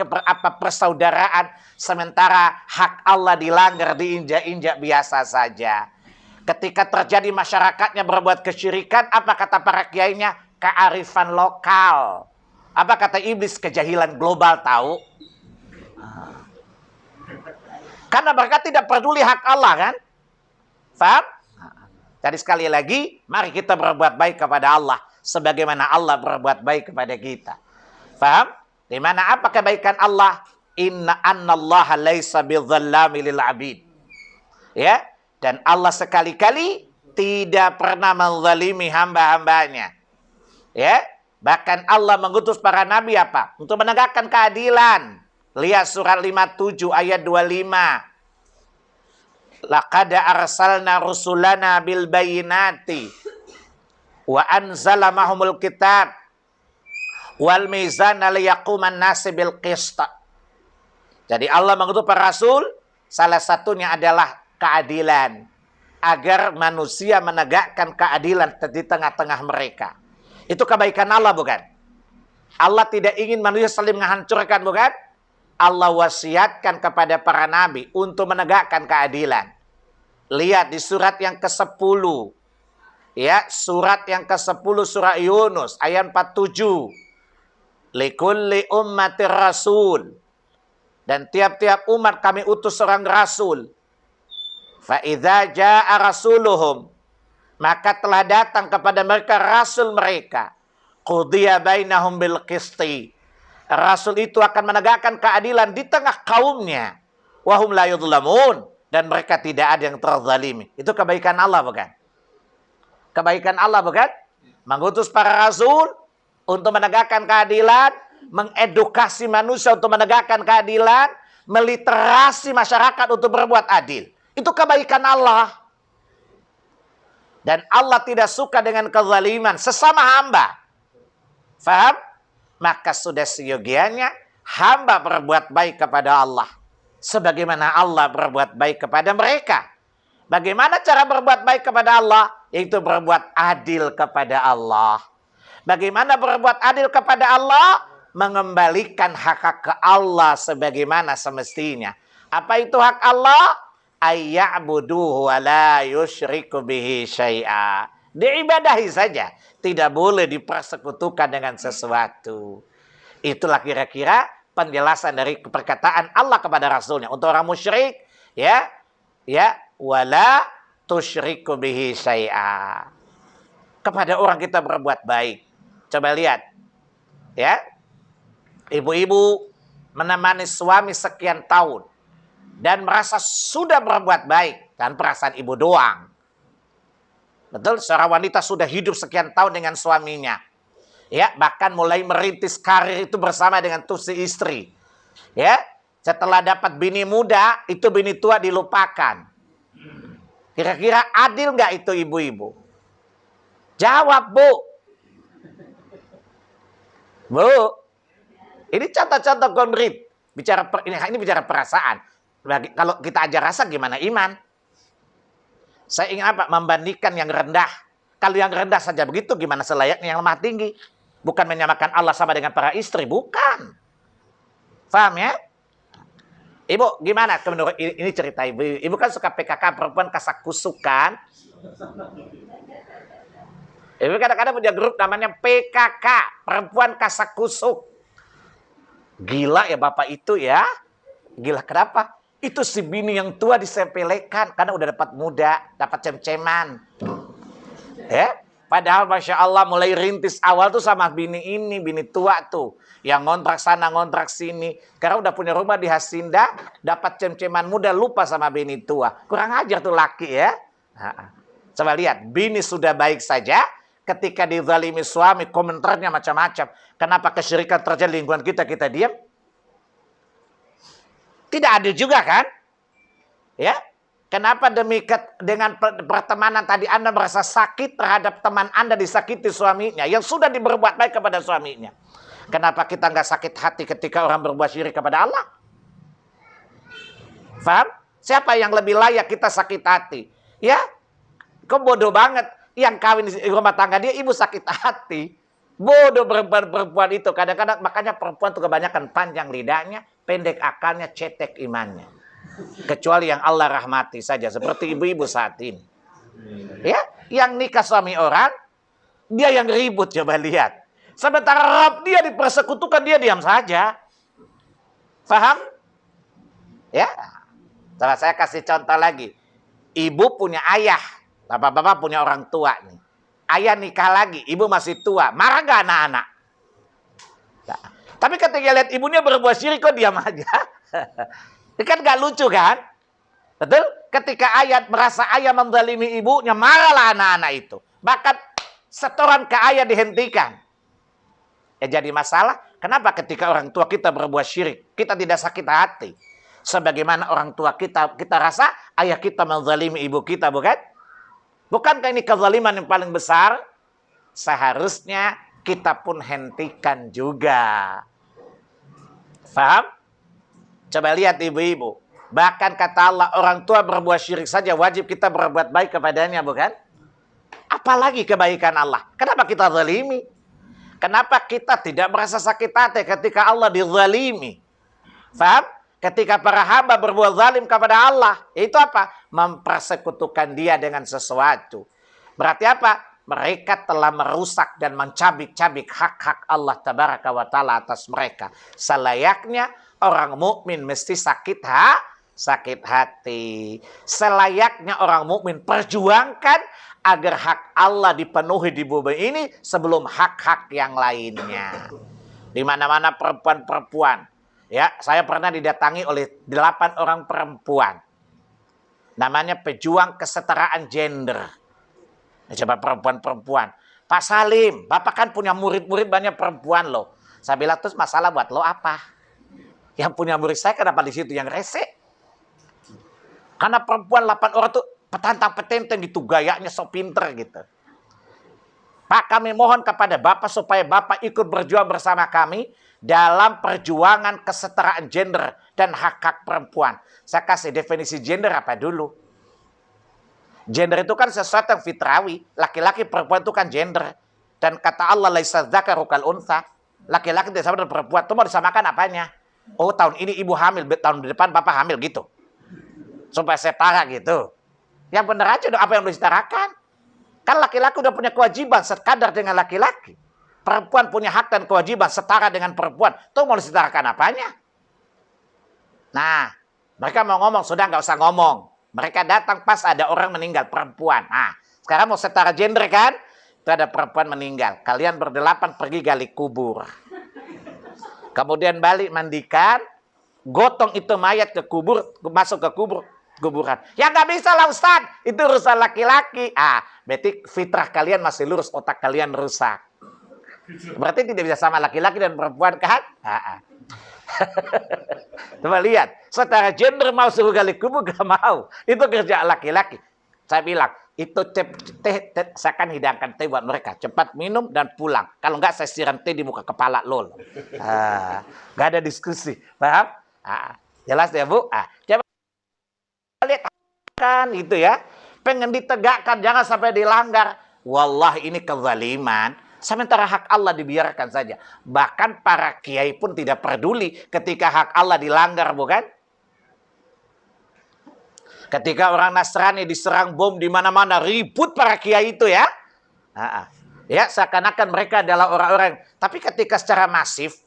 Speaker 1: persaudaraan, sementara hak Allah dilanggar, diinjak-injak biasa saja. Ketika terjadi masyarakatnya berbuat kesyirikan, apa kata para kiainya? Kearifan lokal. Apa kata iblis? Kejahilan global, tahu? Karena mereka tidak peduli hak Allah kan? Faham? Jadi sekali lagi, mari kita berbuat baik kepada Allah sebagaimana Allah berbuat baik kepada kita. Faham? Di mana apa kebaikan Allah? Inna annallaha laisa bidzallami lil abid. Ya, dan Allah sekali-kali tidak pernah menzalimi hamba-hambanya. Ya, bahkan Allah mengutus para nabi apa? Untuk menegakkan keadilan. Lihat surat 57 ayat 25. Laqad arsalna rusulana bil bayyinati wa anzala mahumul kitab wal mizana liyaquman nasi bil qist. Jadi Allah mengutus para rasul, salah satunya adalah keadilan, agar manusia menegakkan keadilan di tengah-tengah mereka. Itu kebaikan Allah, bukan? Allah tidak ingin manusia saling menghancurkan, bukan? Allah wasiatkan kepada para nabi untuk menegakkan keadilan. Lihat di surat yang ke-10. Ya, surat yang ke-10 surah Yunus ayat 47. Likulli ummatir rasul. Dan tiap-tiap umat kami utus seorang rasul. Fa idza jaa rasuluhum, maka telah datang kepada mereka rasul mereka. Qudiya bainahum bil qisti. Rasul itu akan menegakkan keadilan di tengah kaumnya. Wahum la yudlamun, dan mereka tidak ada yang terzalimi. Itu kebaikan Allah, bukan? Kebaikan Allah, bukan? Mengutus para rasul untuk menegakkan keadilan, mengedukasi manusia untuk menegakkan keadilan, meliterasi masyarakat untuk berbuat adil. Itu kebaikan Allah. Dan Allah tidak suka dengan kezaliman sesama hamba. Faham? Maka sudah seyogianya hamba berbuat baik kepada Allah, sebagaimana Allah berbuat baik kepada mereka. Bagaimana cara berbuat baik kepada Allah? Yaitu berbuat adil kepada Allah. Bagaimana berbuat adil kepada Allah? Mengembalikan hak ke Allah sebagaimana semestinya. Apa itu hak Allah? Ayya'buduhu wa la yusyriku bihi syai'a. Diibadahi saja, tidak boleh dipersekutukan dengan sesuatu. Itulah kira-kira penjelasan dari perkataan Allah kepada Rasulnya. Untuk orang musyrik, ya, wala tusyriku bihi syai'a. Kepada orang kita berbuat baik. Coba lihat, ya, ibu-ibu menemani suami sekian tahun dan merasa sudah berbuat baik, dan perasaan ibu doang. Betul, seorang wanita sudah hidup sekian tahun dengan suaminya. Ya, bahkan mulai merintis karir itu bersama dengan tuh si istri. Ya, setelah dapat bini muda, itu bini tua dilupakan. Kira-kira adil nggak itu ibu-ibu? Jawab, Bu. Bu, ini contoh-contoh konkret. Ini bicara perasaan. Kalau kita ajar rasa gimana iman? Saya ingin apa? Membandingkan yang rendah. Kalau yang rendah saja begitu, gimana selayaknya yang lemah tinggi? Bukan menyamakan Allah sama dengan para istri, bukan. Paham ya? Ibu, gimana? Menurut ini cerita ibu. Ibu kan suka PKK, perempuan kasakusukan. Ibu kadang-kadang punya grup namanya PKK, perempuan kasakusuk. Gila ya bapak itu ya. Gila kenapa? Itu si bini yang tua disepelekan karena udah dapat muda, dapat cem-ceman. Ya, padahal Masya Allah mulai rintis awal tuh sama bini ini, bini tua tuh. Yang ngontrak sana, ngontrak sini. Karena udah punya rumah di Hasinda, dapat cem-ceman muda, lupa sama bini tua. Kurang ajar tuh laki ya. Coba lihat, bini sudah baik saja, ketika dizalimi suami, komentarnya macam-macam. Kenapa kesyirikan terjadi di lingkungan kita diam? Tidak adil juga kan? Ya, kenapa dengan pertemanan tadi Anda merasa sakit terhadap teman Anda disakiti suaminya yang sudah berbuat baik kepada suaminya? Kenapa kita nggak sakit hati ketika orang berbuat syirik kepada Allah? Faham? Siapa yang lebih layak kita sakit hati? Ya, kok bodoh banget. Yang kawin di rumah tangga dia ibu sakit hati. Bodoh perempuan itu. Kadang-kadang makanya perempuan tuh kebanyakan panjang lidahnya, pendek akalnya, cetek imannya. Kecuali yang Allah rahmati saja. Seperti ibu-ibu saat ini. Ya, yang nikah suami orang, dia yang ribut, coba lihat. Sementara Rabb dia dipersekutukan, dia diam saja. Faham? Ya. Coba saya kasih contoh lagi. Ibu punya ayah. Bapak-bapak punya orang tua nih. Ayah nikah lagi, ibu masih tua. Marah gak anak-anak? Nah, tapi ketika lihat ibunya berbuat syirik, kok diam aja? Ini kan gak lucu kan? Betul? Ketika ayah merasa ayah menzalimi ibunya, marahlah anak-anak itu. Bahkan setoran ke ayah dihentikan. Ya jadi masalah, kenapa ketika orang tua kita berbuat syirik, kita tidak sakit hati? Sebagaimana orang tua kita rasa ayah kita menzalimi ibu kita, bukan? Bukankah ini kezaliman yang paling besar? Seharusnya kita pun hentikan juga. Faham? Coba lihat ibu-ibu. Bahkan kata Allah, orang tua berbuat syirik saja wajib kita berbuat baik kepadanya, bukan? Apalagi kebaikan Allah. Kenapa kita zalimi? Kenapa kita tidak merasa sakit hati ketika Allah dizalimi? Faham? Ketika para hamba berbuat zalim kepada Allah, itu apa? Mempersekutukan dia dengan sesuatu. Berarti apa? Mereka telah merusak dan mencabik-cabik hak-hak Allah tabaraka wa ta'ala atas mereka. Selayaknya orang mukmin mesti sakit hati. Selayaknya orang mukmin perjuangkan agar hak Allah dipenuhi di bumi ini sebelum hak-hak yang lainnya. Di mana-mana perempuan-perempuan. Ya, saya pernah didatangi oleh 8 orang perempuan. Namanya pejuang kesetaraan gender. Nah, coba perempuan-perempuan. Pak Salim, Bapak kan punya murid-murid banyak perempuan loh. Saya bilang, terus masalah buat lo apa? Yang punya murid saya kenapa di situ yang rese? Karena perempuan 8 orang tuh petantang petenteng gitu, gayanya so pinter gitu. Pak, kami mohon kepada Bapak supaya Bapak ikut berjuang bersama kami dalam perjuangan kesetaraan gender dan hak-hak perempuan. Saya kasih definisi gender apa dulu. Gender itu kan sesuatu yang fitrawi. Laki-laki perempuan itu kan gender. Dan kata Allah, laisa dzakaru kal untha. Laki-laki tidak sama dengan perempuan. Itu mau disamakan apanya? Oh, tahun ini ibu hamil, tahun depan Bapak hamil gitu. Supaya setara gitu. Yang benar aja dong, apa yang harus disetarakan? Kan laki-laki udah punya kewajiban sekadar dengan laki-laki. Perempuan punya hak dan kewajiban setara dengan perempuan. Itu mau disetarakan apanya? Nah, mereka mau ngomong, sudah nggak usah ngomong. Mereka datang pas ada orang meninggal, perempuan. Nah, sekarang mau setara gender kan? Itu ada perempuan meninggal. Kalian berdelapan pergi gali kubur. Kemudian balik mandikan, gotong itu mayat ke kubur, masuk ke kuburan. Ya nggak bisa lah Ustaz, itu urusan laki-laki. Berarti fitrah kalian masih lurus, otak kalian rusak. Berarti tidak bisa sama laki-laki dan perempuan kan? Coba lihat, setara gender mau suruh gali kubur gak mau. Itu kerja laki-laki. Saya bilang, itu teh saya akan hidangkan teh buat mereka. Cepat minum dan pulang. Kalau enggak saya siram teh di muka kepala lo. Gak ada diskusi, paham? Jelas ya Bu? Coba lihat kan itu ya. Pengen ditegakkan, jangan sampai dilanggar. Wallah ini kezaliman. Sementara hak Allah dibiarkan saja. Bahkan para kiai pun tidak peduli ketika hak Allah dilanggar, bukan? Ketika orang Nasrani diserang bom di mana-mana, ribut para kiai itu ya. Ya, seakan-akan mereka adalah orang-orang. Tapi ketika secara masif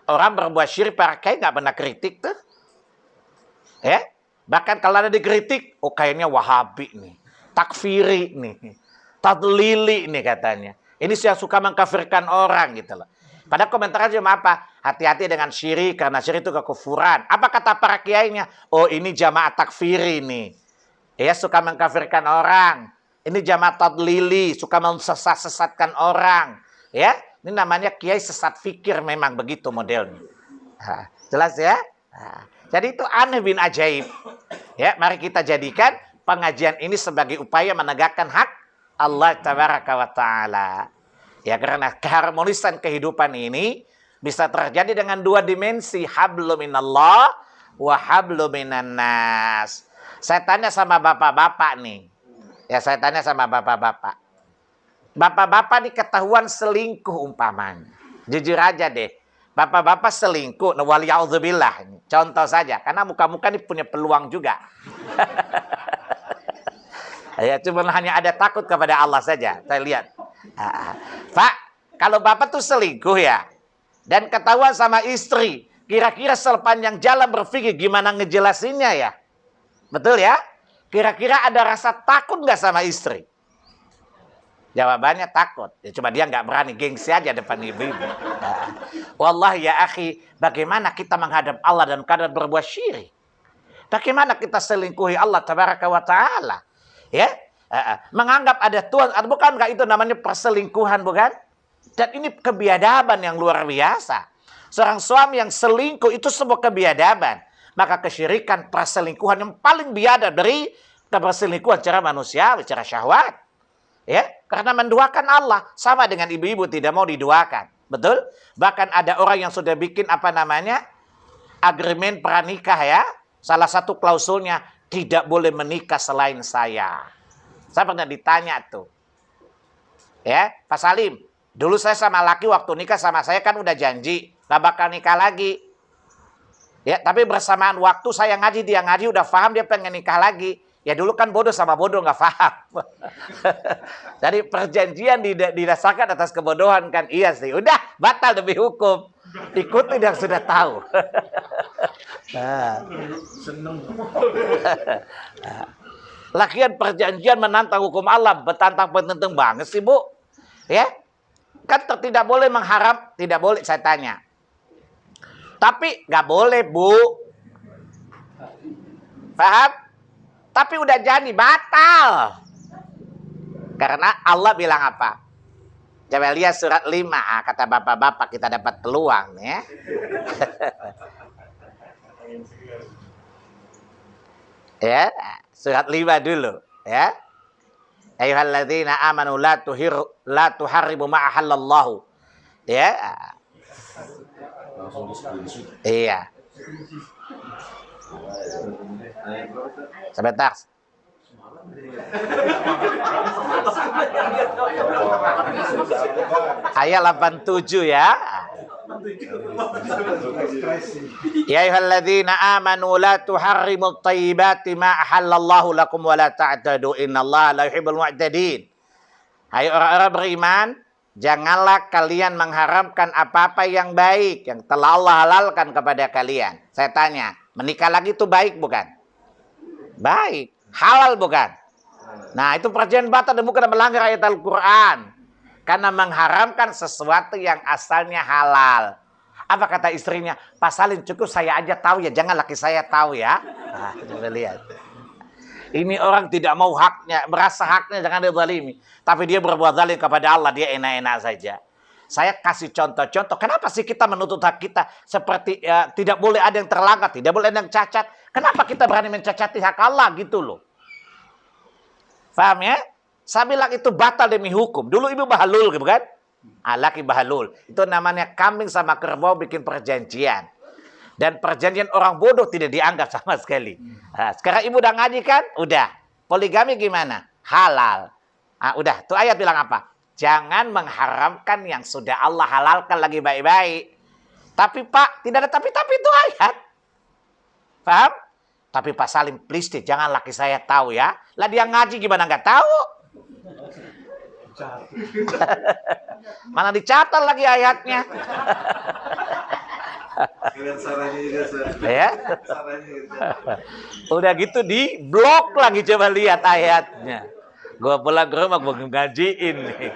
Speaker 1: orang berbuat syirik, para kiai nggak pernah kritik tuh. Ya, bahkan kalau ada dikritik, oh kayaknya Wahabi nih, takfiri nih. Tadlili nih katanya. Ini yang suka mengkafirkan orang gitu loh. Pada komentar aja apa? Hati-hati dengan syirik karena syirik itu kekufuran. Apa kata para kiainya? Oh ini jamaah takfiri nih. Ya suka mengkafirkan orang. Ini jamaah tadlili, suka mensesat-sesatkan orang. Ya, ini namanya kiai sesat fikir memang begitu modelnya. Jelas ya? Jadi itu aneh bin ajaib. Ya, mari kita jadikan pengajian ini sebagai upaya menegakkan hak Allah tabaraka wa ta'ala. Ya, karena keharmonisan kehidupan ini bisa terjadi dengan 2 dimensi. Hablum minallah wa hablum minan nas. Saya tanya sama bapak-bapak nih. Ya, saya tanya sama bapak-bapak. Bapak-bapak nih ketahuan selingkuh umpamanya. Jujur aja deh. Bapak-bapak selingkuh. Nah, waliya'udzubillah. Contoh saja. Karena muka-muka ini punya peluang juga. Ya, cuma hanya ada takut kepada Allah saja. Saya lihat. Pak, kalau bapak tuh selingkuh ya, dan ketahuan sama istri, kira-kira sepanjang jalan berpikir gimana ngejelasinnya ya? Betul ya? Kira-kira ada rasa takut nggak sama istri? Jawabannya takut. Ya, cuma dia nggak berani, gengsi aja depan ibu-ibu. Wallahi ya akhi, bagaimana kita menghadap Allah dan kadang berbuat syirik? Bagaimana kita selingkuhi Allah tabaraka wa ta'ala? Ya, menganggap ada Tuhan, bukan nggak itu namanya perselingkuhan, bukan? Dan ini kebiadaban yang luar biasa. Seorang suami yang selingkuh itu sebuah kebiadaban. Maka kesyirikan perselingkuhan yang paling biadab dari perselingkuhan cara manusia, cara syahwat. Ya, karena menduakan Allah sama dengan ibu-ibu tidak mau diduakan. Betul? Bahkan ada orang yang sudah bikin agreement pranikah ya. Salah satu klausulnya tidak boleh menikah selain saya. Saya pernah ditanya tuh. Ya, Pak Salim, dulu saya sama laki waktu nikah sama saya kan udah janji gak bakal nikah lagi. Ya, tapi bersamaan waktu saya ngaji, dia ngaji, udah paham dia pengen nikah lagi. Ya dulu kan bodoh sama bodoh nggak paham. Jadi perjanjian didasarkan atas kebodohan kan. Iya sih, udah batal demi hukum. Ikuti yang sudah tahu. Lagian perjanjian menantang hukum Allah, betantang penenteng banget sih Bu. Ya, kan tidak boleh mengharap, tidak boleh saya tanya. Tapi nggak boleh Bu. Paham? Tapi udah jadi batal. Karena Allah bilang apa? Coba lihat surat 5. Kata bapak-bapak kita dapat peluang ya. Ya, surat 5 dulu ya. Ayyuhalladzina amanu la tuharrimu ma ahallallahu. Ya. Iya. Sebentar. Ayat 87 ya. Ya ayyuhalladzina amanu la tuharrimut thayyibati ma ahallallahu lakum wa la ta'tadu innallaha la yuhibbul mu'tadin. Hai orang-orang beriman, janganlah kalian mengharamkan apa-apa yang baik yang telah Allah halalkan kepada kalian. Saya tanya, menikah lagi itu baik bukan? Baik. Halal bukan? Nah itu perjanjian batal dan bukan melanggar ayat Al-Quran. Karena mengharamkan sesuatu yang asalnya halal. Apa kata istrinya? Pak Salim cukup saya aja tahu ya. Jangan laki saya tahu ya. Nah, kita lihat. Ini orang tidak mau haknya. Merasa haknya jangan dizalimi. Tapi dia berbuat zalim kepada Allah. Dia enak-enak saja. Saya kasih contoh-contoh. Kenapa sih kita menuntut hak kita seperti tidak boleh ada yang terlanggar, tidak boleh ada yang cacat? Kenapa kita berani mencacati hak Allah gitu loh? Paham ya? Saya bilang itu batal demi hukum. Dulu ibu bahalul gitu kan? Laki bahalul. Itu namanya kambing sama kerbau bikin perjanjian. Dan perjanjian orang bodoh tidak dianggap sama sekali. Nah, sekarang ibu udah ngaji kan? Udah. Poligami gimana? Halal. Nah, udah. Tuh ayat bilang apa? Jangan mengharamkan yang sudah Allah halalkan lagi baik-baik. Tapi Pak, tidak ada tapi-tapi itu ayat. Paham? Tapi Pak Salim, please deh, jangan laki saya tahu ya. Lah dia ngaji gimana nggak tahu? Mana dicatat lagi ayatnya. Ya? Udah gitu di blok lagi, coba lihat ayatnya. Gue pulang ke rumah gue ngajiin nih.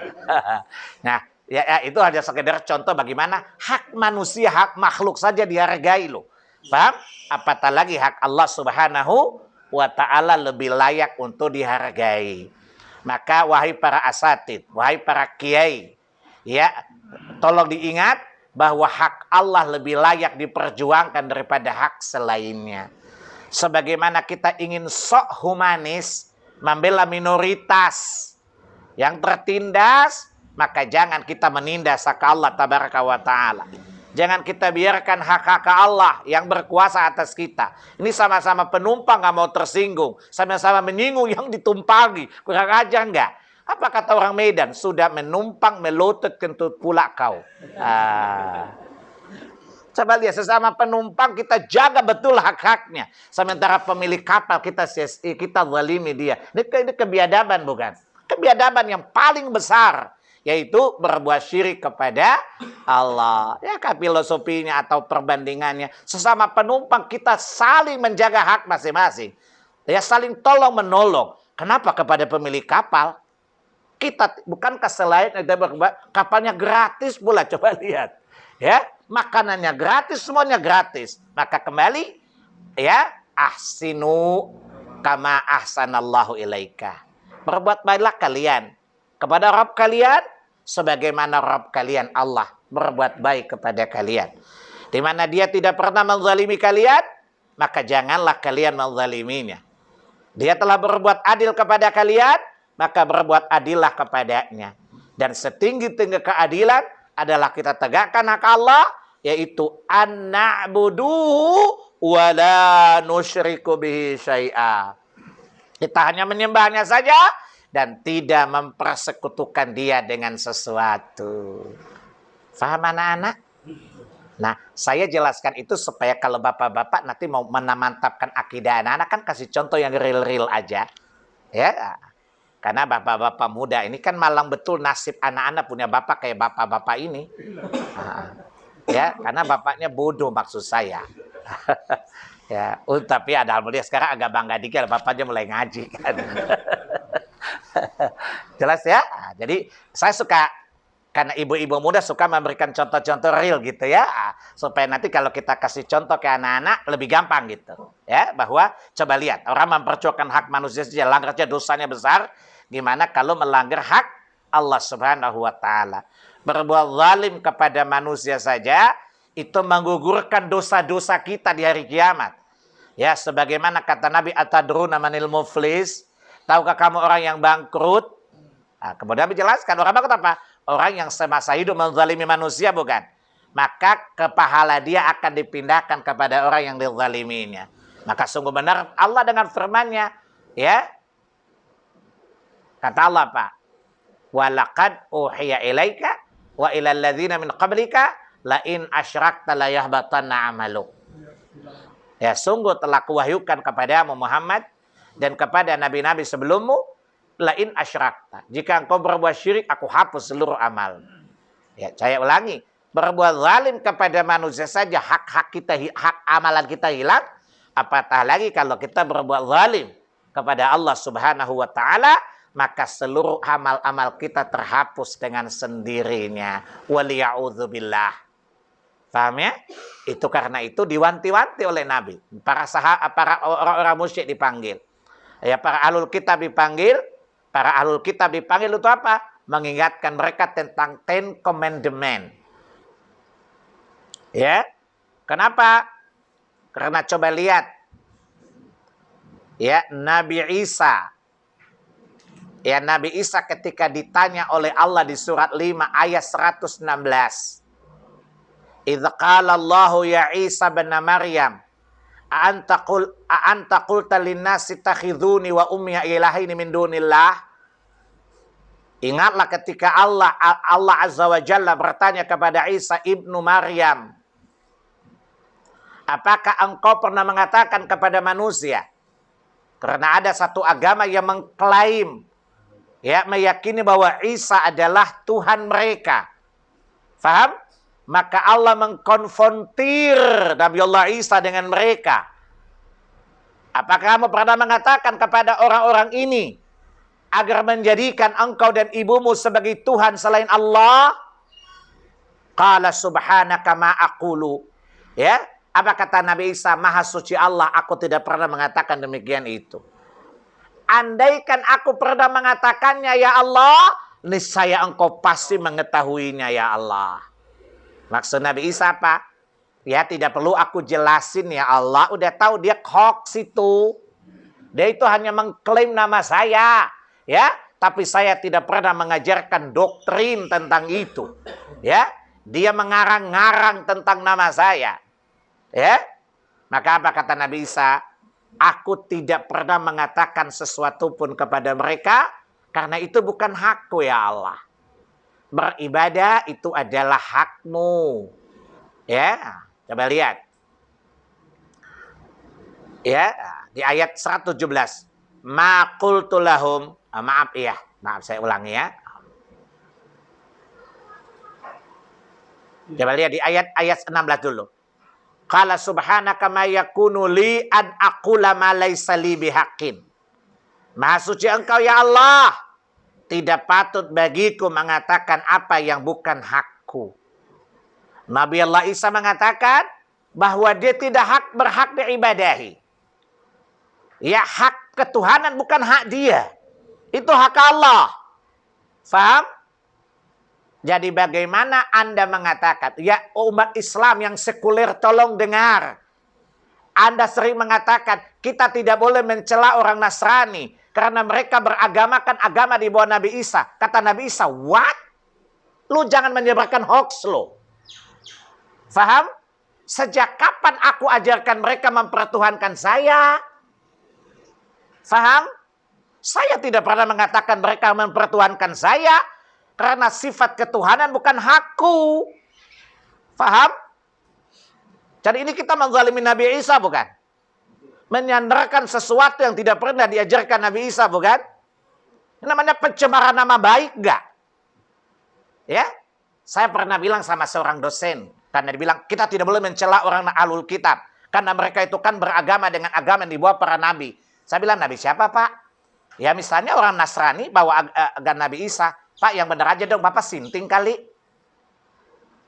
Speaker 1: Nah, ya itu hanya sekedar contoh bagaimana hak manusia, hak makhluk saja dihargai loh. Paham? Apatah lagi hak Allah Subhanahu wa ta'ala lebih layak untuk dihargai. Maka wahai para asatid, wahai para kiai, ya, tolong diingat bahwa hak Allah lebih layak diperjuangkan daripada hak selainnya. Sebagaimana kita ingin sok humanis, membela minoritas yang tertindas, maka jangan kita menindas hak Allah tabaraka wa ta'ala. Jangan kita biarkan hak-hak Allah yang berkuasa atas kita. Ini sama-sama penumpang gak mau tersinggung. Sama-sama menyinggung yang ditumpangi. Kurang ajar enggak? Apa kata orang Medan? Sudah menumpang melutut kentut pula kau. Coba lihat, sesama penumpang kita jaga betul hak-haknya. Sementara pemilik kapal kita zalimi dia. Ini kebiadaban bukan? Kebiadaban yang paling besar. Yaitu berbuat syirik kepada Allah. Ya kan filosofinya atau perbandingannya. Sesama penumpang kita saling menjaga hak masing-masing. Ya saling tolong menolong. Kenapa kepada pemilik kapal? Kita bukankah selain kapalnya gratis pula, coba lihat. Ya, makanannya gratis, semuanya gratis. Maka kembali ya, ahsinu kama ahsanallahu ilaika. Berbuat baiklah kalian kepada Rabb kalian sebagaimana Rabb kalian Allah berbuat baik kepada kalian. Di mana dia tidak pernah menzalimi kalian, maka janganlah kalian menzaliminya. Dia telah berbuat adil kepada kalian, maka berbuat adillah kepadanya. Dan setinggi-tinggi keadilan adalah kita tegakkan hak Allah, yaitu an na'buduhu wa la nusyriku bihi syai'a. Kita hanya menyembahnya saja dan tidak mempersekutukan dia dengan sesuatu. Faham anak-anak? Nah, saya jelaskan itu supaya kalau bapak-bapak nanti mau memantapkan akidah anak-anak kan kasih contoh yang real-real aja. Ya, karena bapak-bapak muda ini kan malang betul nasib anak-anak punya bapak kayak bapak-bapak ini. Ya, karena bapaknya bodoh maksud saya. Ya, tapi ada alhamdulillah sekarang agak bangga dikit, bapaknya mulai ngaji kan. Jelas ya? Jadi saya suka, karena ibu-ibu muda suka memberikan contoh-contoh real gitu ya, supaya nanti kalau kita kasih contoh ke anak-anak lebih gampang gitu ya, bahwa coba lihat orang memperjuangkan hak manusia saja langgarnya dosanya besar, gimana kalau melanggar hak Allah Subhanahu wa taala. Berbuat zalim kepada manusia saja itu menggugurkan dosa-dosa kita di hari kiamat. Ya, sebagaimana kata Nabi, atadruna manil muflis? Tahukah kamu orang yang bangkrut? Nah, kemudian dijelaskan orang bangkrut apa? Orang yang semasa hidup menzalimi manusia, bukan? Maka kepahala dia akan dipindahkan kepada orang yang dizaliminya. Maka sungguh benar Allah dengan firman-Nya, ya. Kata Allah apa? Walaqad uhiya ilaika wa ilal ladzina min qablika la in asyrakta la yahbatanna 'amaluk. Ya, sungguh telah kuwahyukan kepadamu Muhammad dan kepada nabi-nabi sebelummu, lain asyrakta. Jika engkau berbuat syirik, aku hapus seluruh amal. Ya, saya ulangi, berbuat zalim kepada manusia saja hak-hak kita, hak amalan kita hilang, apatah lagi kalau kita berbuat zalim kepada Allah Subhanahu wa taala, maka seluruh amal-amal kita terhapus dengan sendirinya. Waliya'udzubillah. Paham ya? Itu karena itu diwanti-wanti oleh Nabi. Para sahabat, para orang-orang musyrik dipanggil. Ya, para ahlul kitab dipanggil. Para ahlul kitab dipanggil itu apa? Mengingatkan mereka tentang Ten Commandment. Ya. Kenapa? Karena coba lihat. Ya, Nabi Isa. Ya, Nabi Isa ketika ditanya oleh Allah di surat 5 ayat 116. Idza qala Allahu ya Isa bin Maryam a'anta qulta lin-nasi takhiduni wa ummi ilahaini min dunillah. Ingatlah ketika Allah Azza wa Jalla bertanya kepada Isa ibnu Maryam, apakah engkau pernah mengatakan kepada manusia? Karena ada satu agama yang mengklaim, ya, meyakini bahwa Isa adalah Tuhan mereka. Faham? Maka Allah mengkonfrontir Nabi Allah Isa dengan mereka. Apakah kamu pernah mengatakan kepada orang-orang ini agar menjadikan engkau dan ibumu sebagai Tuhan selain Allah? Qala subhanaka ma aqulu. Ya, apa kata Nabi Isa? Maha suci Allah, aku tidak pernah mengatakan demikian itu. Andaikan aku pernah mengatakannya ya Allah, niscaya engkau pasti mengetahuinya ya Allah. Maksud Nabi Isa apa? Ya, tidak perlu aku jelasin ya Allah. Udah tahu dia hoax itu. Dia itu hanya mengklaim nama saya. Ya, tapi saya tidak pernah mengajarkan doktrin tentang itu. Ya, dia mengarang-ngarang tentang nama saya. Ya, maka apa kata Nabi Isa? Aku tidak pernah mengatakan sesuatu pun kepada mereka. Karena itu bukan hakku ya Allah. Beribadah itu adalah hakmu. Ya, coba lihat. Ya, di ayat 117. Ma qultu lahum, maaf saya ulangi ya. Coba lihat di ayat 16 dulu. Qala subhanaka ma yakunu li an aqula ma laysa li bihaqqin. Maha suci engkau ya Allah. Tidak patut bagiku mengatakan apa yang bukan hakku. Nabi Allah Isa mengatakan bahwa dia tidak berhak diibadahi. Ya, hak ketuhanan bukan hak dia. Itu hak Allah. Faham? Jadi bagaimana Anda mengatakan, ya umat Islam yang sekuler tolong dengar. Anda sering mengatakan, kita tidak boleh mencela orang Nasrani. Karena mereka beragamakan agama di bawah Nabi Isa. Kata Nabi Isa, what? Lu jangan menyebarkan hoax lo. Faham? Sejak kapan aku ajarkan mereka mempertuhankan saya? Faham? Saya tidak pernah mengatakan mereka mempertuhankan saya. Karena sifat ketuhanan bukan hakku. Faham? Jadi ini kita menzalimi Nabi Isa bukan? Menyandarkan sesuatu yang tidak pernah diajarkan Nabi Isa bukan? Ini namanya pencemaran nama baik enggak? Ya? Saya pernah bilang sama seorang dosen. Karena dia bilang kita tidak boleh mencela orang ahlul kitab. Karena mereka itu kan beragama dengan agama yang dibawa para nabi. Saya bilang, nabi siapa Pak? Ya misalnya orang Nasrani bawa agama Nabi Isa. Pak yang benar aja dong, Bapak sinting kali.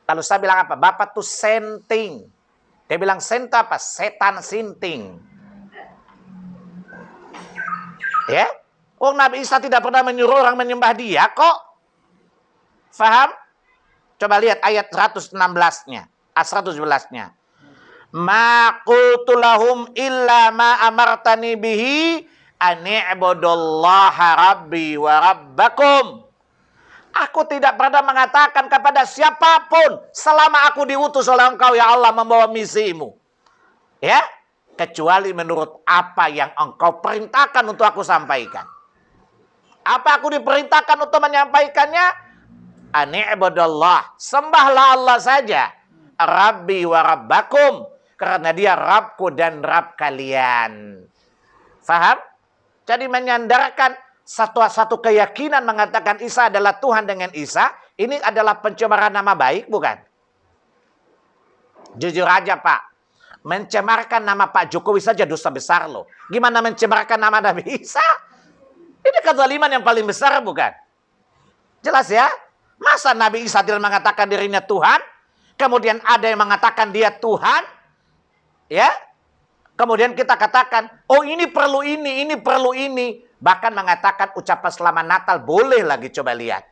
Speaker 1: Lalu saya bilang apa? Bapak tuh senting. Dia bilang senta apa? Setan sinting. Ya? Oh Nabi Isa tidak pernah menyuruh orang menyembah dia kok. Faham? Coba lihat ayat 116-nya. 111-nya. Ma qultu lahum illa ma amartani bihi ani'budullaha rabbi wa rabbakum. Aku tidak pernah mengatakan kepada siapapun selama aku diutus oleh engkau ya Allah membawa misimu. Ya? Kecuali menurut apa yang engkau perintahkan untuk aku sampaikan. Apa aku diperintahkan untuk menyampaikannya? Ani'budallah. Sembahlah Allah saja. Rabbi wa rabbakum. Karena dia Rabbku dan Rabb kalian. Faham? Jadi menyandarkan satu keyakinan mengatakan Isa adalah Tuhan dengan Isa. Ini adalah pencemaran nama baik bukan? Jujur aja Pak. Mencemarkan nama Pak Jokowi saja dosa besar loh. Gimana mencemarkan nama Nabi Isa? Ini kezaliman yang paling besar bukan? Jelas ya? Masa Nabi Isa tidak mengatakan dirinya Tuhan? Kemudian ada yang mengatakan dia Tuhan? Ya? Kemudian kita katakan, oh ini perlu ini perlu ini. Bahkan mengatakan ucapan selamat Natal boleh lagi, coba lihat.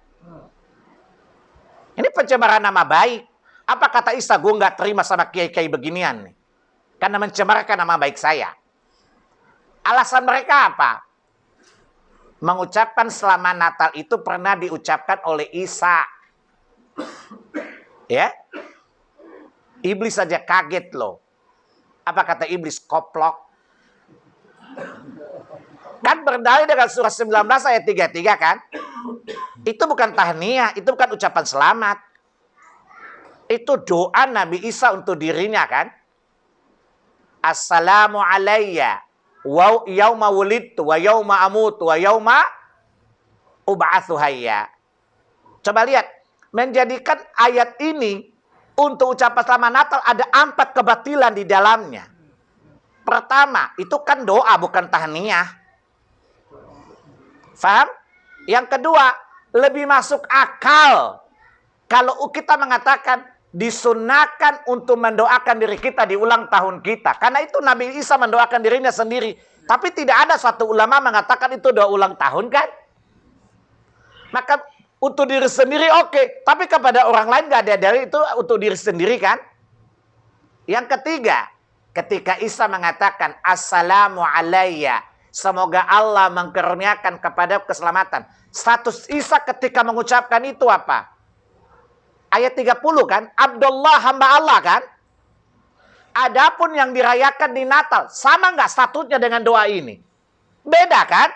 Speaker 1: Ini pencemaran nama baik. Apa kata Isa? Gue nggak terima sama kiai-kiai beginian nih. Karena mencemarkan nama baik saya. Alasan mereka apa? Mengucapkan selamat Natal itu pernah diucapkan oleh Isa. Ya? Iblis saja kaget loh. Apa kata iblis? Koplok. Kan berdalil dengan surah 19 ayat 33 kan? Itu bukan tahniyah, itu bukan ucapan selamat. Itu doa Nabi Isa untuk dirinya kan? Assalamu alayya wa yauma wulidtu wa yauma amutu wa yauma ub'atsu hayya. Coba lihat, menjadikan ayat ini untuk ucapan selamat Natal ada 4 kebatilan di dalamnya. Pertama, itu kan doa bukan tahniyah. Faham? Yang kedua, lebih masuk akal kalau kita mengatakan disunahkan untuk mendoakan diri kita di ulang tahun kita. Karena itu Nabi Isa mendoakan dirinya sendiri. Tapi tidak ada satu ulama mengatakan itu doa ulang tahun kan? Maka untuk diri sendiri oke. Tapi kepada orang lain gak ada dari itu untuk diri sendiri kan? Yang ketiga, ketika Isa mengatakan Assalamu alayya. Semoga Allah mengkurniakan kepada keselamatan. Status Isa ketika mengucapkan itu apa? Ayat 30 kan? Abdullah hamba Allah kan? Adapun yang dirayakan di Natal. Sama nggak statusnya dengan doa ini? Beda kan?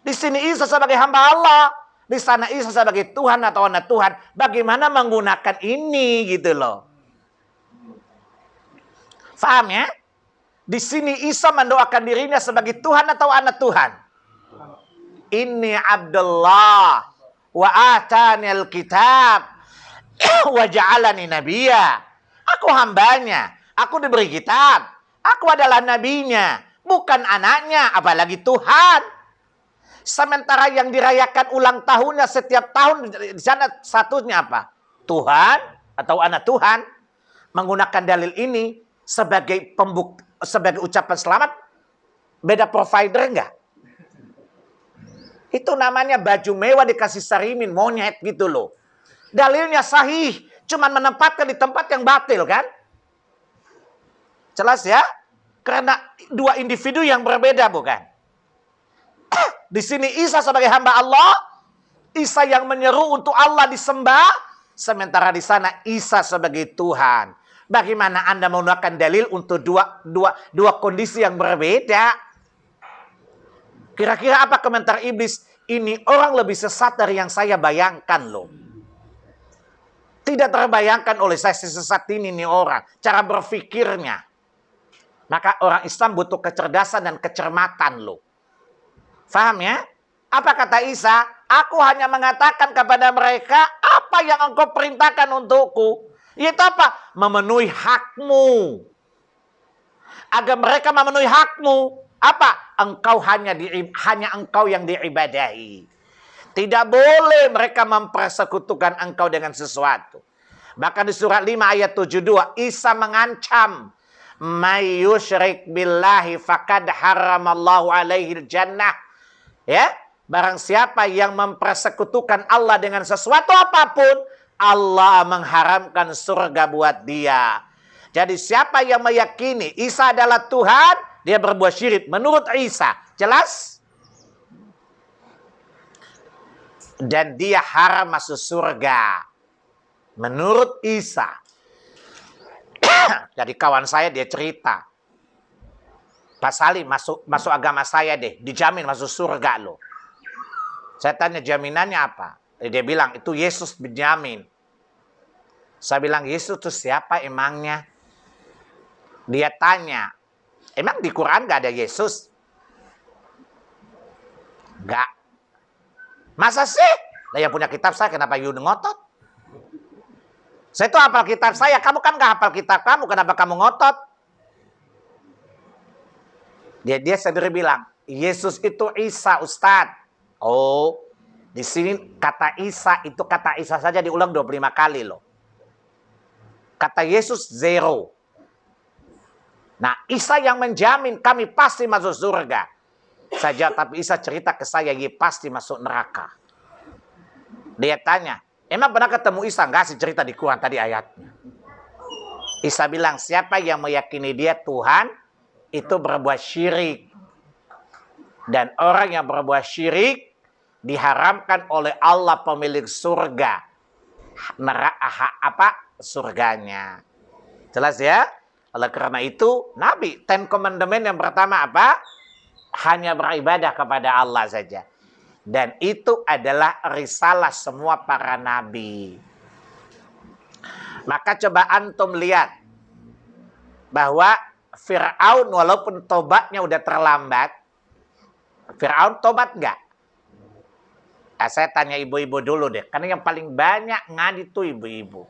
Speaker 1: Di sini Isa sebagai hamba Allah. Di sana Isa sebagai Tuhan atau anak Tuhan. Bagaimana menggunakan ini gitu loh. Faham ya? Di sini Isa mendoakan dirinya sebagai Tuhan atau anak Tuhan. Inni Abdullah wa atanil kitab wa ja'alani nabiyya. Aku hambanya, aku diberi kitab. Aku adalah nabinya, bukan anaknya, apalagi Tuhan. Sementara yang dirayakan ulang tahunnya setiap tahun di sana statusnya apa? Tuhan atau anak Tuhan. Menggunakan dalil ini sebagai sebagai ucapan selamat, beda provider enggak? Itu namanya baju mewah dikasih sarimin, monyet gitu loh. Dalilnya sahih, cuman menempatkan di tempat yang batil kan? Jelas ya? Karena dua individu yang berbeda bukan? Di sini Isa sebagai hamba Allah, Isa yang menyeru untuk Allah disembah, sementara di sana Isa sebagai Tuhan. Bagaimana Anda menggunakan dalil untuk dua kondisi yang berbeda? Kira-kira apa komentar iblis? Ini orang lebih sesat dari yang saya bayangkan loh. Tidak terbayangkan oleh saya sesat ini nih orang. Cara berpikirnya. Maka orang Islam butuh kecerdasan dan kecermatan loh. Faham ya? Apa kata Isa? Aku hanya mengatakan kepada mereka apa yang engkau perintahkan untukku. Yaitu apa? Memenuhi hakmu. Agar mereka memenuhi hakmu. Apa? Hanya engkau yang diibadahi. Tidak boleh mereka mempersekutukan engkau dengan sesuatu. Bahkan di surat 5 ayat 72, Isa mengancam, "May yusyrik billahi faqad haramallahu alaihi jannah." Ya, barang siapa yang mempersekutukan Allah dengan sesuatu apapun, Allah mengharamkan surga buat dia. Jadi siapa yang meyakini Isa adalah Tuhan, dia berbuat syirik menurut Isa. Jelas? Dan dia haram masuk surga menurut Isa. Jadi kawan saya dia cerita, Pak Salim masuk agama saya deh, dijamin masuk surga loh. Saya tanya jaminannya apa? Dia bilang itu Yesus berjamin. Saya bilang Yesus itu siapa emangnya? Dia tanya, emang di Quran gak ada Yesus? Gak. Masa sih? Nah, yang punya kitab saya kenapa you ngotot? Saya itu hafal kitab saya, kamu kan gak hafal kitab kamu, kenapa kamu ngotot? Dia sendiri bilang, Yesus itu Isa, Ustadz. Oh, di sini kata Isa itu kata Isa saja diulang 25 kali loh. Kata Yesus 0. Nah, Isa yang menjamin kami pasti masuk surga. Saja, tapi Isa cerita ke saya, dia pasti masuk neraka. Dia tanya, emang pernah ketemu Isa? Enggak sih, cerita di Quran tadi ayatnya. Isa bilang, siapa yang meyakini dia Tuhan, itu berbuat syirik. Dan orang yang berbuat syirik, diharamkan oleh Allah pemilik surga. Surganya. Jelas ya? Oleh karena itu, Nabi, Ten Commandment yang pertama apa? Hanya beribadah kepada Allah saja. Dan itu adalah risalah semua para nabi. Maka coba antum lihat bahwa Fir'aun walaupun tobatnya udah terlambat, Fir'aun tobat nggak? Nah, saya tanya ibu-ibu dulu deh, karena yang paling banyak ngadi tuh ibu-ibu.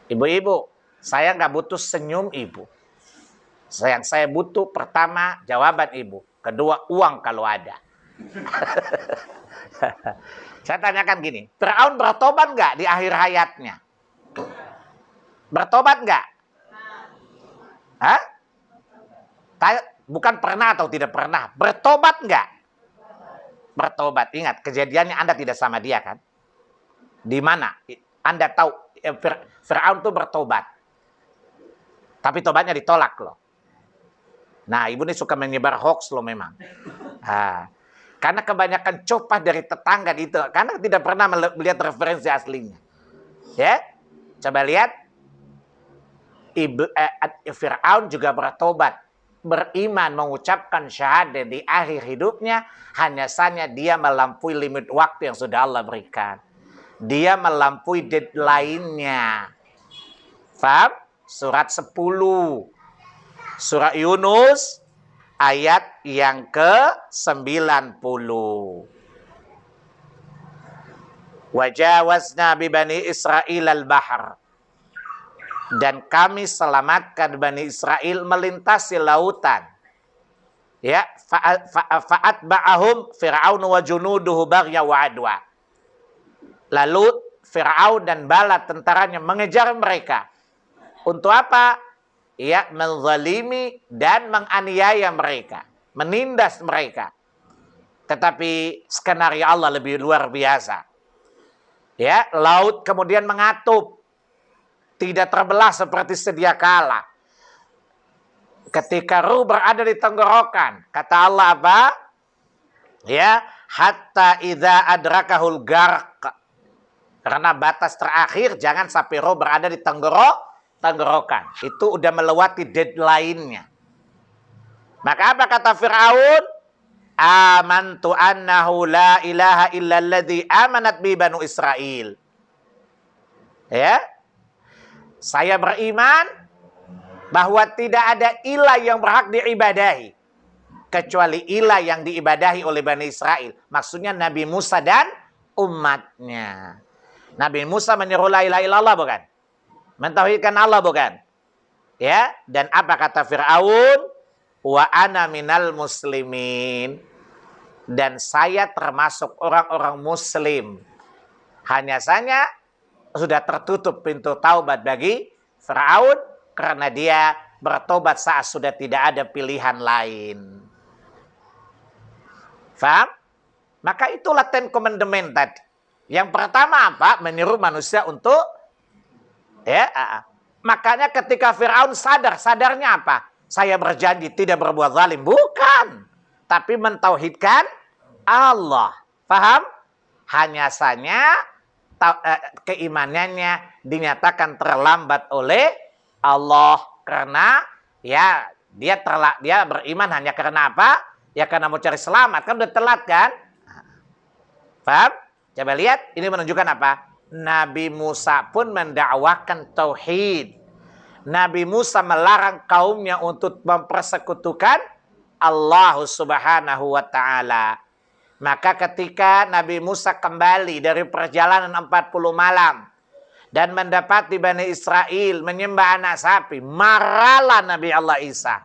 Speaker 1: Ibu-ibu, saya nggak butuh senyum ibu. Yang saya butuh pertama jawaban ibu, kedua uang kalau ada. Saya tanyakan gini, Fir'aun bertobat nggak di akhir hayatnya? Bertobat nggak? Hah? Bukan pernah atau tidak pernah, bertobat nggak? Bertobat. Ingat, kejadiannya Anda tidak sama dia kan? Di mana? Anda tahu Fir'aun itu bertobat. Tapi tobatnya ditolak loh. Nah, ibu ini suka menyebar hoax loh memang. Karena kebanyakan copah dari tetangga itu. Karena tidak pernah melihat referensi aslinya. Ya, coba lihat. Fir'aun juga bertobat. Beriman, mengucapkan syahadat di akhir hidupnya. Hanya saja dia melampaui limit waktu yang sudah Allah berikan. Dia melampaui deadline-nya. Faham? Surat 10. Surah Yunus ayat yang ke-90. Wajawazna bi Bani Israil al-bahr. Dan kami selamatkan Bani Israel melintasi lautan. Ya, fa'at ba'ahum Fir'aun wa junuduhu baghya wa adwa. Lalu Fir'aun dan bala tentaranya mengejar mereka. Untuk apa? Ya, menzalimi dan menganiaya mereka, menindas mereka. Tetapi skenario Allah lebih luar biasa. Ya, laut kemudian mengatup, tidak terbelah seperti sedia kala. Ketika ruh berada di tenggorokan, kata Allah apa? Ya, hatta idza adrakahul garq. Karena batas terakhir jangan sampai roh berada di tenggorokan. Itu udah melewati deadline-nya. Maka apa kata Fir'aun? Amantu annahu la ilaha illalladzi amanat bi banu Israel. Ya. Saya beriman bahwa tidak ada ilah yang berhak diibadahi kecuali ilah yang diibadahi oleh Bani Israel. Maksudnya Nabi Musa dan umatnya. Nabi Musa menyeru la ilaha illallah bukan? Mentauhidkan Allah bukan? Ya, dan apa kata Fir'aun? Wa ana minal muslimin. Dan saya termasuk orang-orang muslim. Hanya saja sudah tertutup pintu taubat bagi Fir'aun karena dia bertobat saat sudah tidak ada pilihan lain. Faham? Maka itulah Ten Commandment tadi. Yang pertama apa? Menyeru manusia untuk makanya ketika Fir'aun sadarnya apa? Saya berjanji tidak berbuat zalim. Bukan. Tapi mentauhidkan Allah. Paham? Hanya saja keimanannya dinyatakan terlambat oleh Allah. Karena ya dia beriman hanya karena apa? Ya karena mau cari selamat. Kan udah telat kan? Paham? Coba lihat. Ini menunjukkan apa? Nabi Musa pun mendakwakan tauhid. Nabi Musa melarang kaumnya untuk mempersekutukan Allah Subhanahu wa ta'ala. Maka ketika Nabi Musa kembali dari perjalanan 40 malam dan mendapati Bani Israel menyembah anak sapi, marahlah Nabi Allah Isa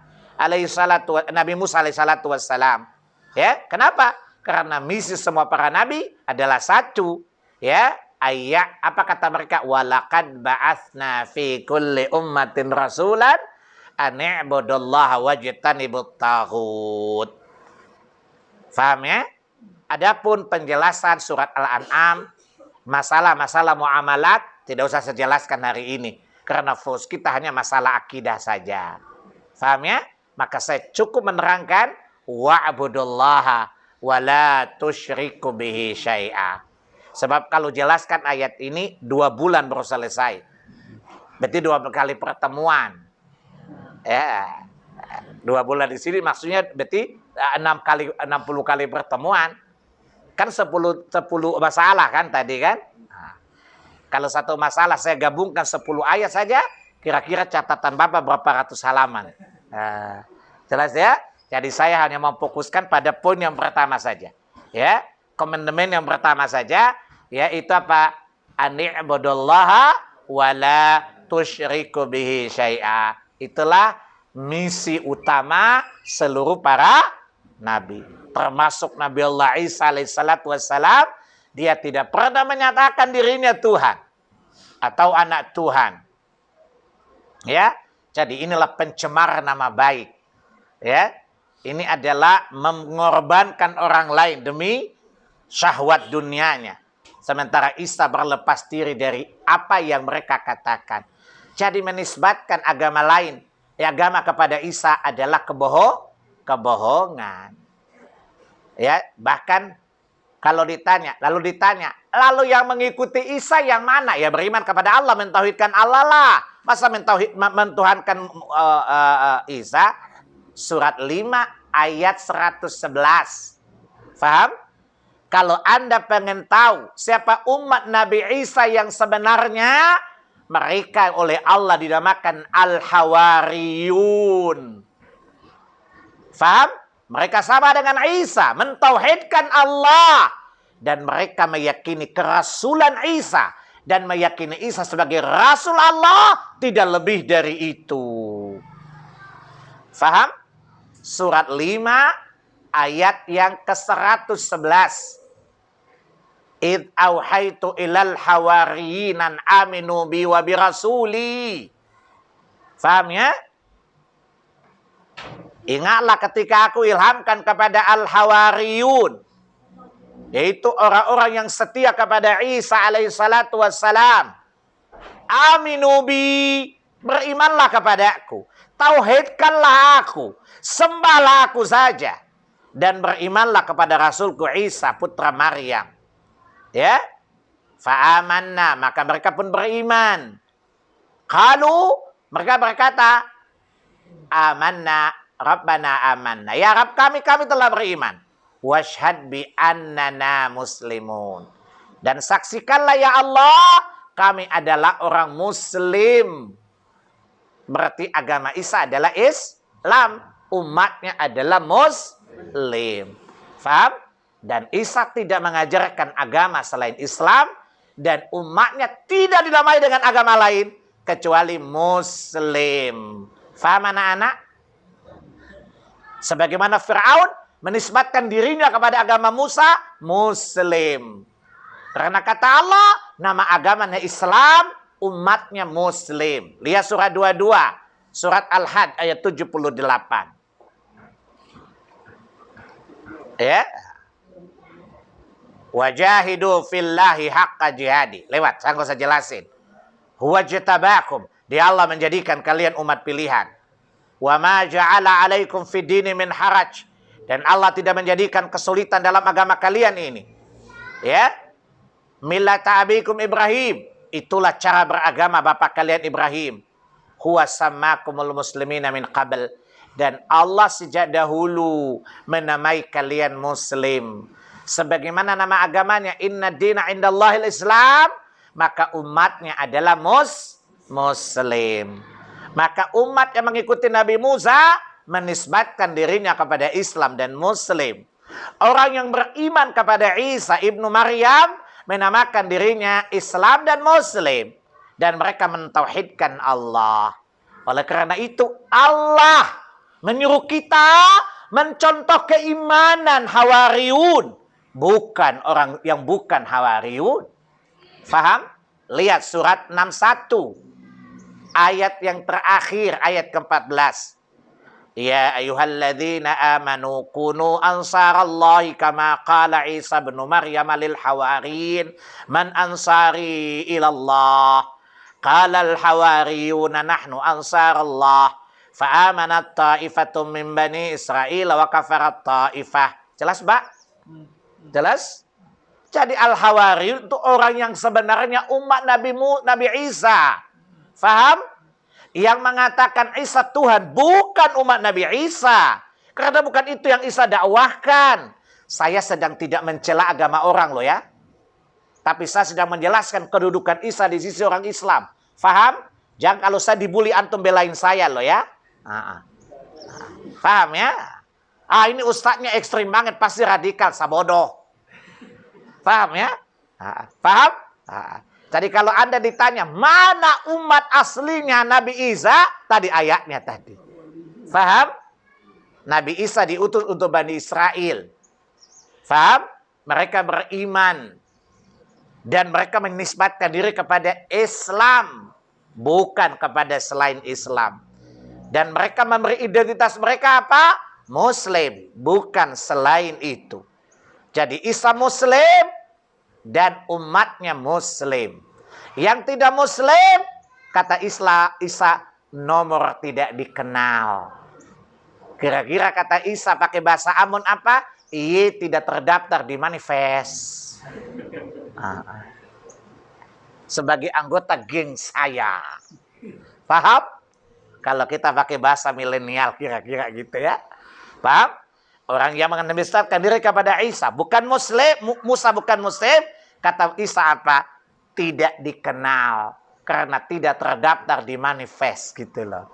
Speaker 1: Nabi Musa alaihissalatu wassalam. Ya, kenapa? Karena misi semua para nabi adalah satu, ya. Apa kata mereka? Walaqad ba'atsna fi kulli ummatin rasulan an i'budullaha wajtanibut taghut. Faham ya? Adapun penjelasan surat Al-An'am, masalah-masalah muamalat tidak usah saya jelaskan hari ini karena fokus kita hanya masalah akidah saja. Faham ya? Maka saya cukup menerangkan wa'budullaha wa la tusyriku bihi syai'a. Sebab kalau jelaskan ayat ini 2 bulan baru selesai. Berarti 2 kali pertemuan. Ya. 2 bulan di sini maksudnya berarti 60 kali pertemuan. Kan 10 masalah kan tadi kan? Nah, kalau satu masalah saya gabungkan 10 ayat saja, kira-kira catatan Bapak berapa ratus halaman. Nah, jelas ya? Jadi saya hanya memfokuskan pada poin yang pertama saja. Ya. Komandemen yang pertama saja, yaitu apa? Ani'budullaha wa la tusyriku bihi syai'a. Itulah misi utama seluruh para nabi. Termasuk Nabi Allah Isa alaihissalatu wassalam, dia tidak pernah menyatakan dirinya Tuhan atau anak Tuhan. Ya, jadi inilah pencemaran nama baik. Ya, ini adalah mengorbankan orang lain demi syahwat dunianya. Sementara Isa berlepas diri dari apa yang mereka katakan. Jadi menisbatkan agama lain, agama kepada Isa adalah kebohongan. Ya, bahkan kalau ditanya, lalu yang mengikuti Isa yang mana? Ya beriman kepada Allah, mentauhidkan Allah lah. Masa mentuhankan Isa? Surat 5 ayat 111. Faham? Kalau Anda pengen tahu siapa umat Nabi Isa yang sebenarnya, mereka oleh Allah dinamakan Al-Hawariyun. Faham? Mereka sama dengan Isa, mentauhidkan Allah. Dan mereka meyakini kerasulan Isa. Dan meyakini Isa sebagai Rasul Allah, tidak lebih dari itu. Faham? Surat 5 ayat yang ke-111. Id auhaitu ilal hawariyinan aminu bi wa bi rasuli. Faham ya? Ingatlah ketika aku ilhamkan kepada al-hawariyun. Yaitu orang-orang yang setia kepada Isa alaihissalatu wassalam. Aminu bi, berimanlah kepadaku. Tauhidkanlah aku. Sembahlah aku saja. Dan berimanlah kepada Rasulku Isa putra Maryam. Ya. Fa'amanna, maka mereka pun beriman. Qalu, mereka berkata, amanna, Rabbana amanna. Ya Rabb kami telah beriman. Washhad bi annana muslimun. Dan saksikanlah ya Allah, kami adalah orang muslim. Berarti agama Isa adalah Islam. Umatnya adalah muslim. Faham? Dan Isa tidak mengajarkan agama selain Islam. Dan umatnya tidak dinamai dengan agama lain kecuali muslim. Faham anak-anak? Sebagaimana Fir'aun menisbatkan dirinya kepada agama Musa, muslim. Karena kata Allah, nama agamanya Islam, umatnya muslim. Lihat surat 22, surat Al-Had ayat 78. Ya. Wajahidu fillahi haqqa jihadi. Lewat, saya nggak usah jelasin. Huwa jatabakum. Dia Allah menjadikan kalian umat pilihan. Wa ma ja'ala alaikum fid dini min haraj. Dan Allah tidak menjadikan kesulitan dalam agama kalian ini. Ya. Millata abikum Ibrahim. Itulah cara beragama bapak kalian Ibrahim. Huwa sammakumul muslimina min qabl. Dan Allah sejak dahulu menamai kalian muslim. Sebagaimana nama agamanya, inna dina indallahil Islam, maka umatnya adalah muslim. Maka umat yang mengikuti Nabi Musa menisbatkan dirinya kepada Islam dan muslim. Orang yang beriman kepada Isa ibnu Maryam menamakan dirinya Islam dan muslim. Dan mereka mentauhidkan Allah. Oleh karena itu Allah menyuruh kita mencontoh keimanan Hawariyun. Bukan orang yang bukan Hawariyun. Faham? Lihat surat 61. Ayat yang terakhir, ayat ke-14. Ya ayyuhalladzina amanu kunu ansarallahi kama qala Isa bin Maryam lil hawariyin man ansari ilallah. Qala al hawariyuna nahnu ansarallah. Fa'amanat ta'ifatum min bani Israel wa kafarat ta'ifah. Jelas, Mbak? Jelas? Jadi Al-Hawari itu orang yang sebenarnya umat Nabi Isa. Faham? Yang mengatakan Isa Tuhan bukan umat Nabi Isa. Karena bukan itu yang Isa dakwahkan. Saya sedang tidak mencela agama orang loh ya. Tapi saya sedang menjelaskan kedudukan Isa di sisi orang Islam. Faham? Jangan kalau saya dibully antum belain saya loh ya. Faham ya? Ini ustadznya ekstrim banget, pasti radikal, sabodoh. Paham ya? Paham? Jadi kalau Anda ditanya, mana umat aslinya Nabi Isa? Tadi ayatnya tadi. Paham? Nabi Isa diutus untuk Bani Israel. Paham? Mereka beriman. Dan mereka menisbatkan diri kepada Islam. Bukan kepada selain Islam. Dan mereka memberi identitas mereka apa? Muslim, bukan selain itu. Jadi Isa Muslim dan umatnya Muslim. Yang tidak Muslim, kata Isa nomor tidak dikenal. Kira-kira kata Isa pakai bahasa Amun apa? Ia tidak terdaftar di manifest. Sebagai anggota geng saya. Paham? Kalau kita pakai bahasa milenial kira-kira gitu ya. Paham? Orang yang menisbatkan diri kepada Isa bukan Muslim, Musa bukan Muslim, kata Isa apa? Tidak dikenal karena tidak terdaftar di manifest gitu loh.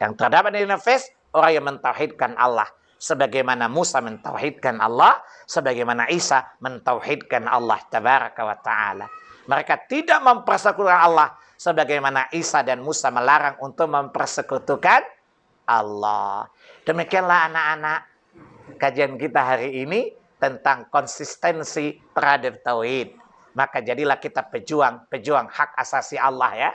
Speaker 1: Yang terdaftar di manifest orang yang mentauhidkan Allah, sebagaimana Musa mentauhidkan Allah, sebagaimana Isa mentauhidkan Allah tabaraka wa taala. Mereka tidak mempersekutukan Allah sebagaimana Isa dan Musa melarang untuk mempersekutukan Allah. Demikianlah anak-anak kajian kita hari ini tentang konsistensi terhadap tauhid. Maka jadilah kita pejuang hak asasi Allah ya.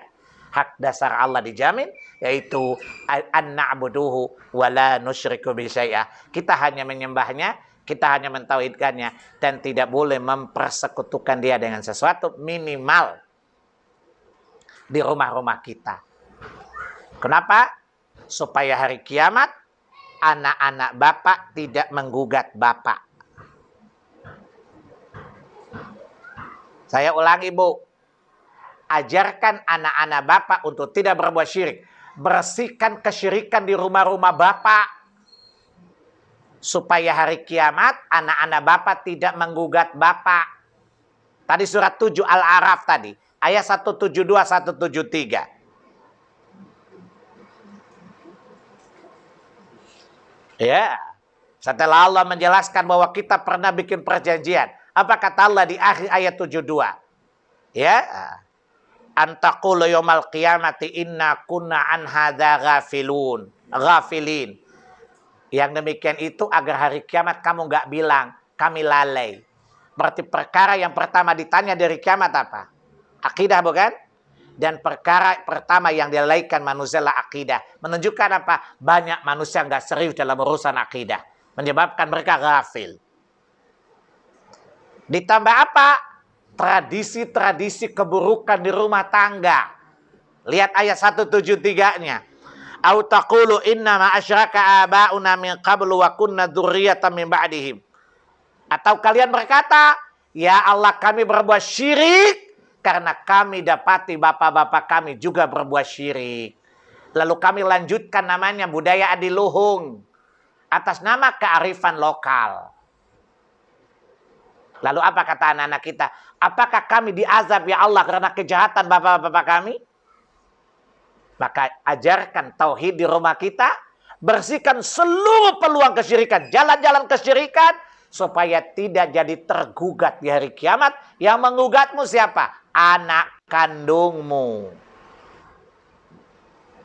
Speaker 1: hak dasar Allah dijamin, yaitu an na'buduhu wa la nusyriku bi syai'a. Kita hanya menyembahnya, kita hanya mentauhidkannya, dan tidak boleh mempersekutukan dia dengan sesuatu, minimal di rumah-rumah kita. Kenapa? Supaya hari kiamat anak-anak bapak tidak menggugat bapak. Saya ulangi, Bu. Ajarkan anak-anak bapak untuk tidak berbuat syirik. Bersihkan kesyirikan di rumah-rumah bapak. Supaya hari kiamat anak-anak bapak tidak menggugat bapak. Tadi surat 7 Al-A'raf tadi. Ayat 172, 173. Ya. Setelah Allah menjelaskan bahwa kita pernah bikin perjanjian. Apa kata Allah di akhir ayat 72? Ya. Antaqulu yaumal qiyamati inna kunna an hadza ghafilin. Yang demikian itu agar hari kiamat kamu enggak bilang kami lalai. Berarti perkara yang pertama ditanya dari kiamat apa? Akidah, bukan? Dan perkara pertama yang dilalaikan manusia adalah akidah. Menunjukkan apa? Banyak manusia enggak serius dalam urusan akidah. Menyebabkan mereka ghafil. Ditambah apa? Tradisi-tradisi keburukan di rumah tangga. Lihat ayat 173-nya. Au taqulu inna ma asyraka aba'una min qablu wa kunna dzurriyyatan min ba'dihim. Atau kalian berkata, ya Allah, kami berbuat syirik karena kami dapati bapak-bapak kami juga berbuat syirik. Lalu kami lanjutkan namanya budaya adiluhung atas nama kearifan lokal. Lalu apa kata anak-anak kita? Apakah kami diazab ya Allah karena kejahatan bapak-bapak kami? Maka ajarkan tauhid di rumah kita. Bersihkan seluruh peluang kesyirikan. Jalan-jalan kesyirikan. Supaya tidak jadi tergugat di hari kiamat. Yang menggugatmu siapa? Anak kandungmu.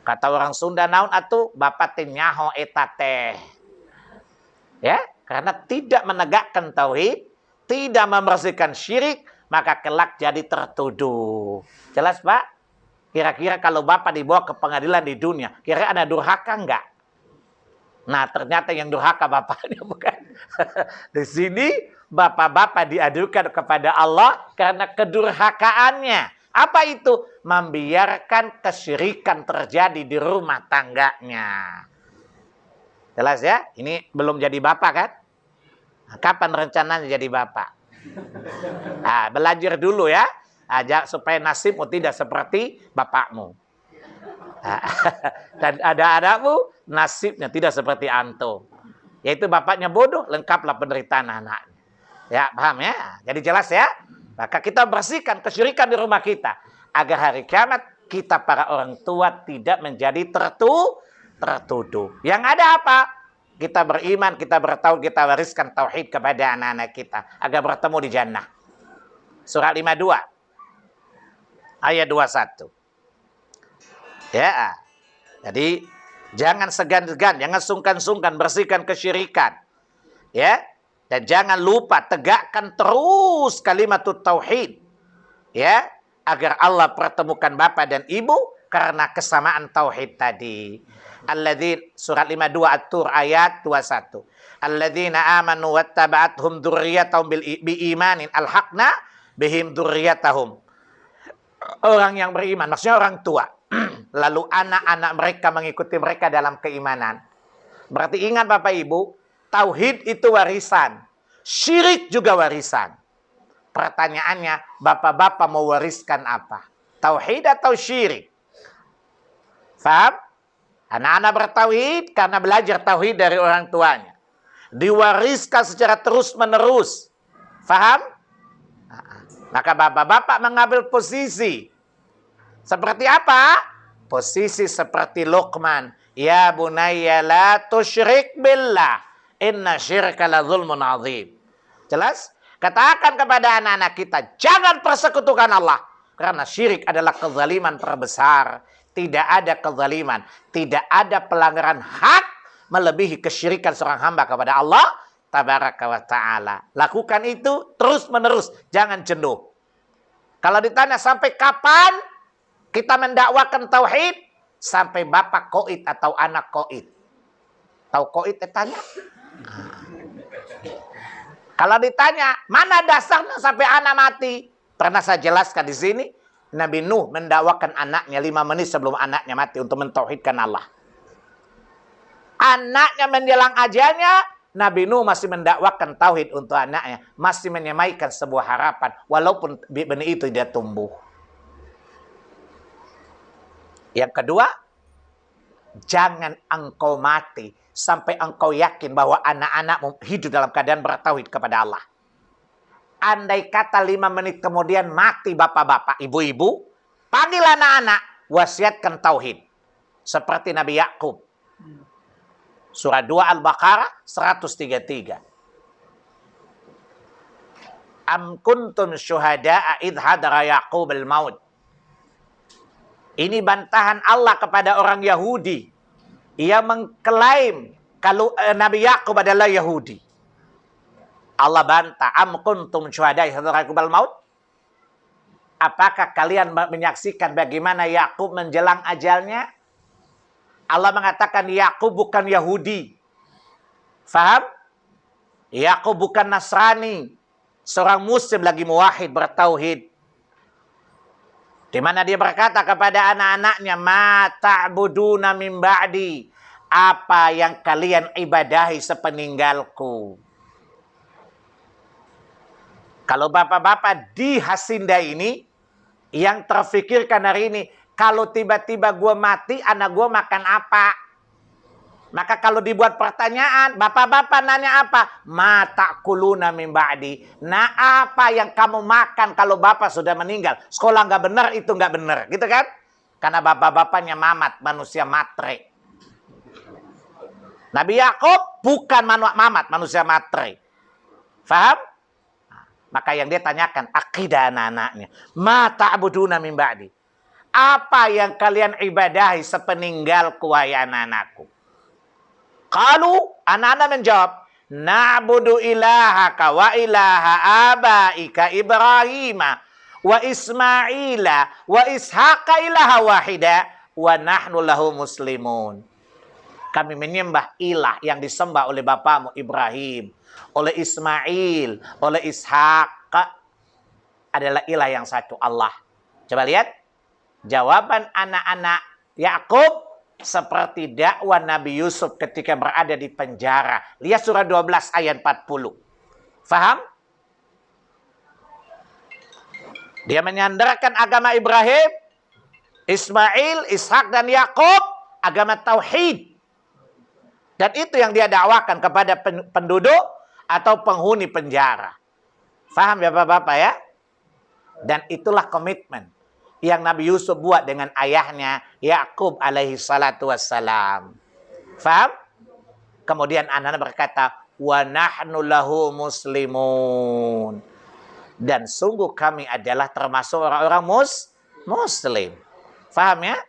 Speaker 1: Kata orang Sunda, naon atuh bapak teh nyaho eta teh. Ya, karena tidak menegakkan tauhid. Tidak membersihkan syirik, maka kelak jadi tertuduh. Jelas, Pak? Kira-kira kalau Bapak dibawa ke pengadilan di dunia, kira-kira ada durhaka enggak? Nah, ternyata yang durhaka Bapaknya, bukan? Di sini, Bapak-bapak diadukan kepada Allah karena kedurhakaannya. Apa itu? Membiarkan kesyirikan terjadi di rumah tangganya. Jelas ya? Ini belum jadi Bapak, kan? Kapan rencananya jadi bapak? Nah, belajar dulu ya, ajak supaya nasibmu tidak seperti bapakmu. Dan ada anakmu nasibnya tidak seperti antum. Yaitu bapaknya bodoh, lengkaplah penderitaan anaknya. Ya, paham ya? Jadi jelas ya? Maka kita bersihkan kesyirikan di rumah kita. Agar hari kiamat kita para orang tua tidak menjadi tertuduh. Yang ada apa? Kita beriman, kita bertauhid, kita wariskan tauhid kepada anak-anak kita agar bertemu di jannah. Surat 52 ayat 21. Ya. Jadi jangan segan-segan, jangan sungkan-sungkan bersihkan kesyirikan. Ya. Dan jangan lupa tegakkan terus kalimat tauhid. Ya, agar Allah pertemukan bapak dan ibu karena kesamaan tauhid tadi. Alladzina surat 52 At-Tur ayat 21. Alladzina amanu wattaba'athum dzurriyyatahum biimanin alhaqna bihim dzurriyyatahum. Orang yang beriman, maksudnya orang tua. Lalu anak-anak mereka mengikuti mereka dalam keimanan. Berarti ingat Bapak Ibu, tauhid itu warisan. Syirik juga warisan. Pertanyaannya, bapak-bapak mau wariskan apa? Tauhid atau syirik? Faham? Anak-anak bertauhid karena belajar tauhid dari orang tuanya. Diwariskan secara terus-menerus. Faham? Maka bapak-bapak mengambil posisi. Seperti apa? Posisi seperti Luqman. Ya bunayya la tusyrik billah. Inna syirka la zulmun azim. Jelas? Katakan kepada anak-anak kita, jangan persekutukan Allah. Karena syirik adalah kezaliman terbesar. Tidak ada kezaliman. Tidak ada pelanggaran hak melebihi kesyirikan seorang hamba kepada Allah tabaraka wa ta'ala. Lakukan itu terus menerus. Jangan jenuh. Kalau ditanya sampai kapan? Kita mendakwakan tauhid sampai bapak koid atau anak koid. Tahu koid tanya? Kalau ditanya, mana dasarnya sampai anak mati? Pernah saya jelaskan di sini, Nabi Nuh mendakwakan anaknya 5 menit sebelum anaknya mati untuk mentauhidkan Allah. Anaknya menjelang ajalnya, Nabi Nuh masih mendakwakan tauhid untuk anaknya, masih menyemaikan sebuah harapan walaupun benih itu dia tumbuh. Yang kedua, jangan engkau mati sampai engkau yakin bahwa anak-anakmu hidup dalam keadaan bertauhid kepada Allah. Andai kata 5 menit kemudian mati bapak-bapak, ibu-ibu, panggil anak-anak, wasiatkan tauhid. Seperti Nabi Yakub. Surah 2 Al-Baqarah 133. Am kuntum syuhada'a idh hadara Yaqub al-maut. Ini bantahan Allah kepada orang Yahudi. Ia mengklaim kalau Nabi Yakub adalah Yahudi. Allah bantah, am kuntum syuhada'a idh hadara Yaqub al-maut. Apakah kalian menyaksikan bagaimana Yakub menjelang ajalnya? Allah mengatakan Yakub bukan Yahudi. Faham? Yakub bukan Nasrani. Seorang muslim lagi muwahhid bertauhid. Di mana dia berkata kepada anak-anaknya, "Ma ta'buduna min ba'di." Apa yang kalian ibadahi sepeninggalku? Kalau bapak-bapak di Hasinda ini, yang terfikirkan hari ini, kalau tiba-tiba gue mati, anak gue makan apa? Maka kalau dibuat pertanyaan, bapak-bapak nanya apa? Ma ta'kuluna min ba'di. Nah, apa yang kamu makan kalau bapak sudah meninggal? Sekolah nggak benar, itu nggak benar. Gitu kan? Karena bapak-bapaknya mamat, manusia matre. Nabi Yakub bukan mamat, manusia matre. Faham? Maka yang dia tanyakan, akidah anak-anaknya. Ma ta'buduna min ba'di. Apa yang kalian ibadahi sepeninggalku, wahai anak-anakku? Kalau anak-anak menjawab, na'budu ilahaka wa ilaha abaika Ibrahim wa Ismaila wa Ishaqa ilaha wahida wa nahnu lahu muslimun. Kami menyembah ilah yang disembah oleh bapamu Ibrahim, oleh Ismail, oleh Ishaq. Adalah ilah yang satu, Allah. Coba lihat. Jawaban anak-anak Yakub seperti dakwah Nabi Yusuf ketika berada di penjara. Lihat surah 12 ayat 40. Faham? Dia menyandarkan agama Ibrahim, Ismail, Ishak dan Yakub, agama tauhid. Dan itu yang dia dakwakan kepada penduduk atau penghuni penjara. Faham ya Bapak-bapak ya? Dan itulah komitmen yang Nabi Yusuf buat dengan ayahnya Yakub alaihi salatu wassalam. Faham? Kemudian anak-anak berkata, wa nahnu lahu muslimun. Dan sungguh kami adalah termasuk orang-orang muslim. Faham ya?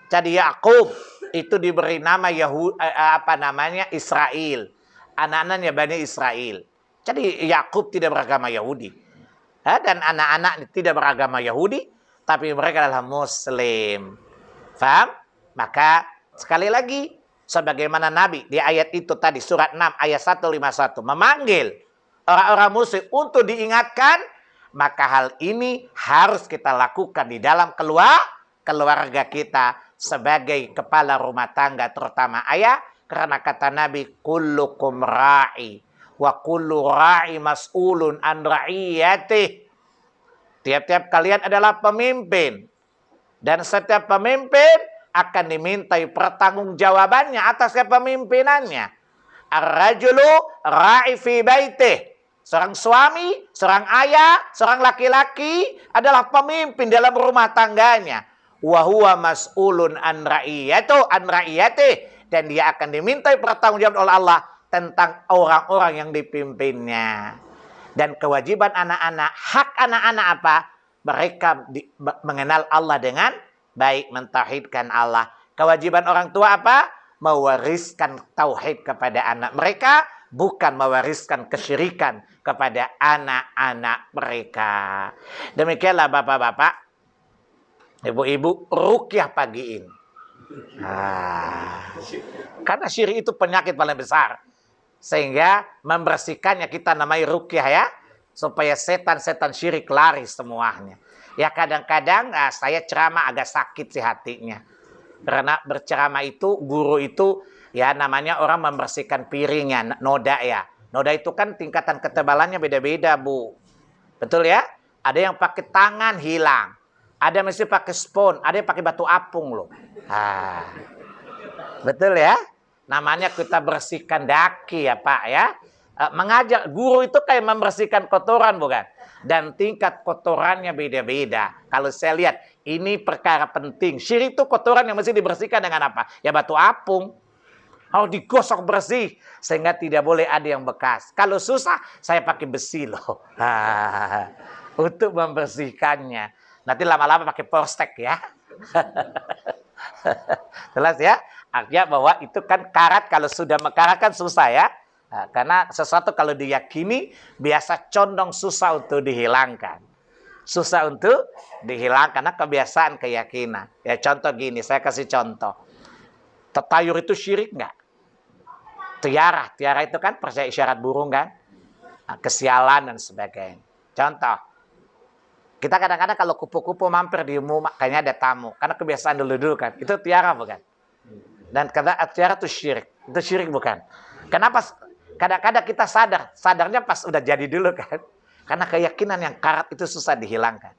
Speaker 1: Jadi Yakub itu diberi nama Israel. Anak-anaknya Bani Israel. Jadi Yakub tidak beragama Yahudi. Dan anak-anak tidak beragama Yahudi, tapi mereka adalah muslim. Faham? Maka sekali lagi, sebagaimana Nabi di ayat itu tadi, surat 6 ayat 151, memanggil orang-orang muslim untuk diingatkan, maka hal ini harus kita lakukan di dalam keluarga kita sebagai kepala rumah tangga, terutama ayah, karena kata Nabi, kullukum ra'i wa kullu ra'i mas'ulun an ra'iyatih. Tiap-tiap kalian adalah pemimpin. Dan setiap pemimpin akan dimintai pertanggungjawabannya atas kepemimpinannya. Ar-rajulu ra'i fi baitih. Seorang suami, seorang ayah, seorang laki-laki adalah pemimpin dalam rumah tangganya. Wa huwa mas'ulun an ra'iyatih. Dan dia akan dimintai pertanggungjawaban oleh Allah tentang orang-orang yang dipimpinnya. Dan kewajiban anak-anak, hak anak-anak apa? Mereka mengenal Allah dengan baik, mentauhidkan Allah. Kewajiban orang tua apa? Mewariskan tauhid kepada anak mereka, bukan mewariskan kesyirikan kepada anak-anak mereka. Demikianlah bapak-bapak Ibu-ibu ruqyah pagi ini. Karena syirik itu penyakit paling besar. Sehingga membersihkannya kita namai ruqyah ya. Supaya setan-setan syirik lari semuanya. Ya kadang-kadang saya ceramah agak sakit sih hatinya. Karena berceramah itu, guru itu ya namanya orang membersihkan piringnya, noda ya. Noda itu kan tingkatan ketebalannya beda-beda, Bu. Betul ya? Ada yang pakai tangan hilang. Ada yang mesti pakai spon, ada yang pakai batu apung loh. Betul ya? Namanya kita bersihkan daki ya Pak ya. Mengajar, guru itu kayak membersihkan kotoran bukan? Dan tingkat kotorannya beda-beda. Kalau saya lihat, ini perkara penting. Syirik itu kotoran yang mesti dibersihkan dengan apa? Ya batu apung. Harus digosok bersih. Sehingga tidak boleh ada yang bekas. Kalau susah, saya pakai besi loh. Untuk membersihkannya. Nanti lama-lama pakai porstek ya. Jelas ya? Artinya bahwa itu kan karat, kalau sudah mekarat kan susah ya. Nah, karena sesuatu kalau diyakini biasa condong susah untuk dihilangkan. Susah untuk dihilangkan karena kebiasaan keyakinan. Ya contoh gini, saya kasih contoh. Tetayur itu syirik nggak? Tiara itu kan percaya isyarat burung kan? Nah, kesialan dan sebagainya. Contoh. Kita kadang-kadang kalau kupu-kupu mampir di rumah, kayaknya ada tamu. Karena kebiasaan dulu-dulu kan. Itu tiara bukan? Dan kata tiara itu syirik. Itu syirik bukan? Kenapa? Kadang-kadang kita sadarnya pas udah jadi dulu kan. Karena keyakinan yang karat itu susah dihilangkan.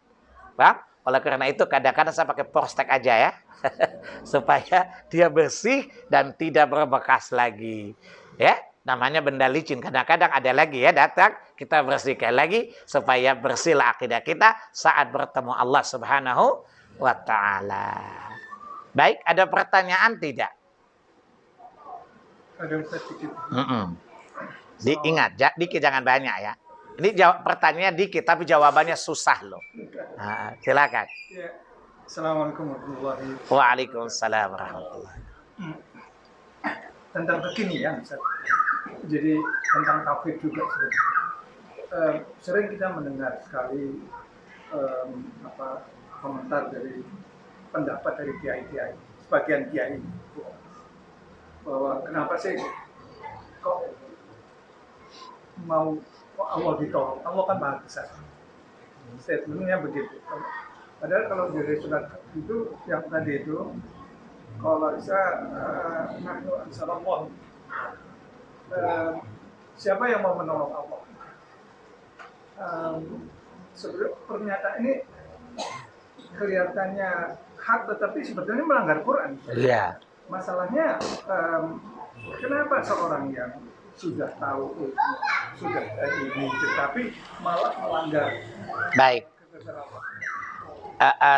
Speaker 1: Bang, oleh karena itu kadang-kadang saya pakai porstek aja ya. Supaya dia bersih dan tidak berbekas lagi. Ya, namanya benda licin. Kadang-kadang ada lagi ya datang, kita bersihkan lagi supaya bersihlah akidah kita saat bertemu Allah Subhanahu wa taala. Baik, ada pertanyaan tidak?
Speaker 2: Ada sedikit.
Speaker 1: Diingat, dikit jangan banyak ya. Ini pertanyaannya dikit tapi jawabannya susah loh. Nah, silakan.
Speaker 2: Ya. Assalamualaikum warahmatullahi wabarakatuh.
Speaker 1: Waalaikumsalam warahmatullahi.
Speaker 2: Tentang kekinian, jadi tentang tauhid juga. Sering kita mendengar sekali komentar dari pendapat dari kiai-kiai, sebagian kiai, bahwa kenapa sih kok mau Allah ditolong? Allah kan maha besar. Statementnya begitu. Padahal kalau dari surat itu yang tadi itu, kalau bisa nahnu ansarallah, siapa yang mau menolong Allah? Sebenarnya pernyataan ini kelihatannya hak, tetapi sebetulnya melanggar Quran.
Speaker 1: Iya.
Speaker 2: Masalahnya kenapa seorang yang sudah tahu sudah ini, tetapi malah melanggar?
Speaker 1: Baik.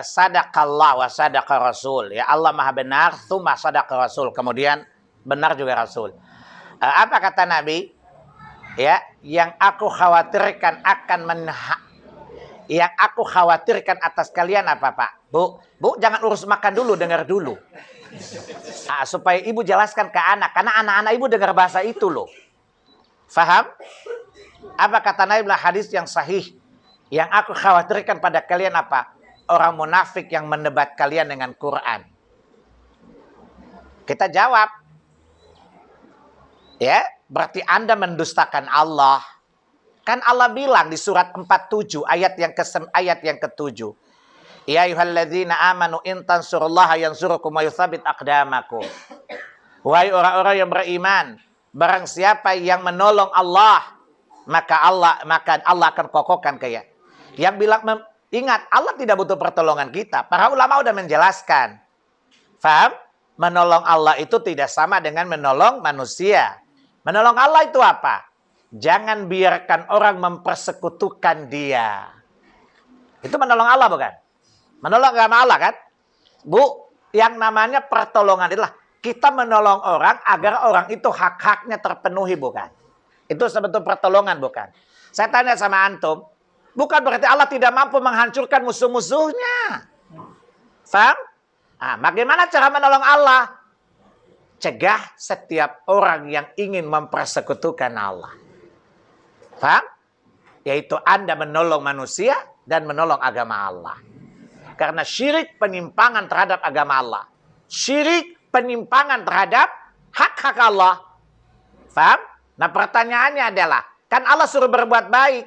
Speaker 1: Sadaqallah wa sadaqa Rasul. Ya Allah Maha benar, tsumma sadaqa Rasul. Kemudian benar juga Rasul. Apa kata Nabi? Ya, yang aku khawatirkan yang aku khawatirkan atas kalian apa, Pak? Bu, jangan urus makan dulu, dengar dulu. Supaya ibu jelaskan ke anak, karena anak-anak ibu dengar bahasa itu loh. Faham? Apa kata Nabi dalam hadis yang sahih? Yang aku khawatirkan pada kalian apa? Orang munafik yang mendebat kalian dengan Quran. Kita jawab. Ya, berarti Anda mendustakan Allah. Kan Allah bilang di surat 47 ayat yang ke-7. Ya ayyuhalladzina amanu in tansurullaha yansurukum wa yutsabbit aqdamakum. Wahai orang-orang yang beriman, barang siapa yang menolong Allah, maka Allah akan kokohkan kayak. Yang bilang ingat, Allah tidak butuh pertolongan kita. Para ulama udah menjelaskan. Faham? Menolong Allah itu tidak sama dengan menolong manusia. Menolong Allah itu apa? Jangan biarkan orang mempersekutukan dia. Itu menolong Allah bukan? Menolong agama Allah kan? Bu, yang namanya pertolongan adalah kita menolong orang agar orang itu hak-haknya terpenuhi bukan? Itu sebetulnya pertolongan bukan? Saya tanya sama antum, bukan berarti Allah tidak mampu menghancurkan musuh-musuhnya. Faham? Bagaimana cara menolong Allah? Cegah setiap orang yang ingin mempersekutukan Allah. Faham? Yaitu Anda menolong manusia dan menolong agama Allah. Karena syirik penyimpangan terhadap agama Allah. Syirik penyimpangan terhadap hak-hak Allah. Faham? Nah pertanyaannya adalah, kan Allah suruh berbuat baik.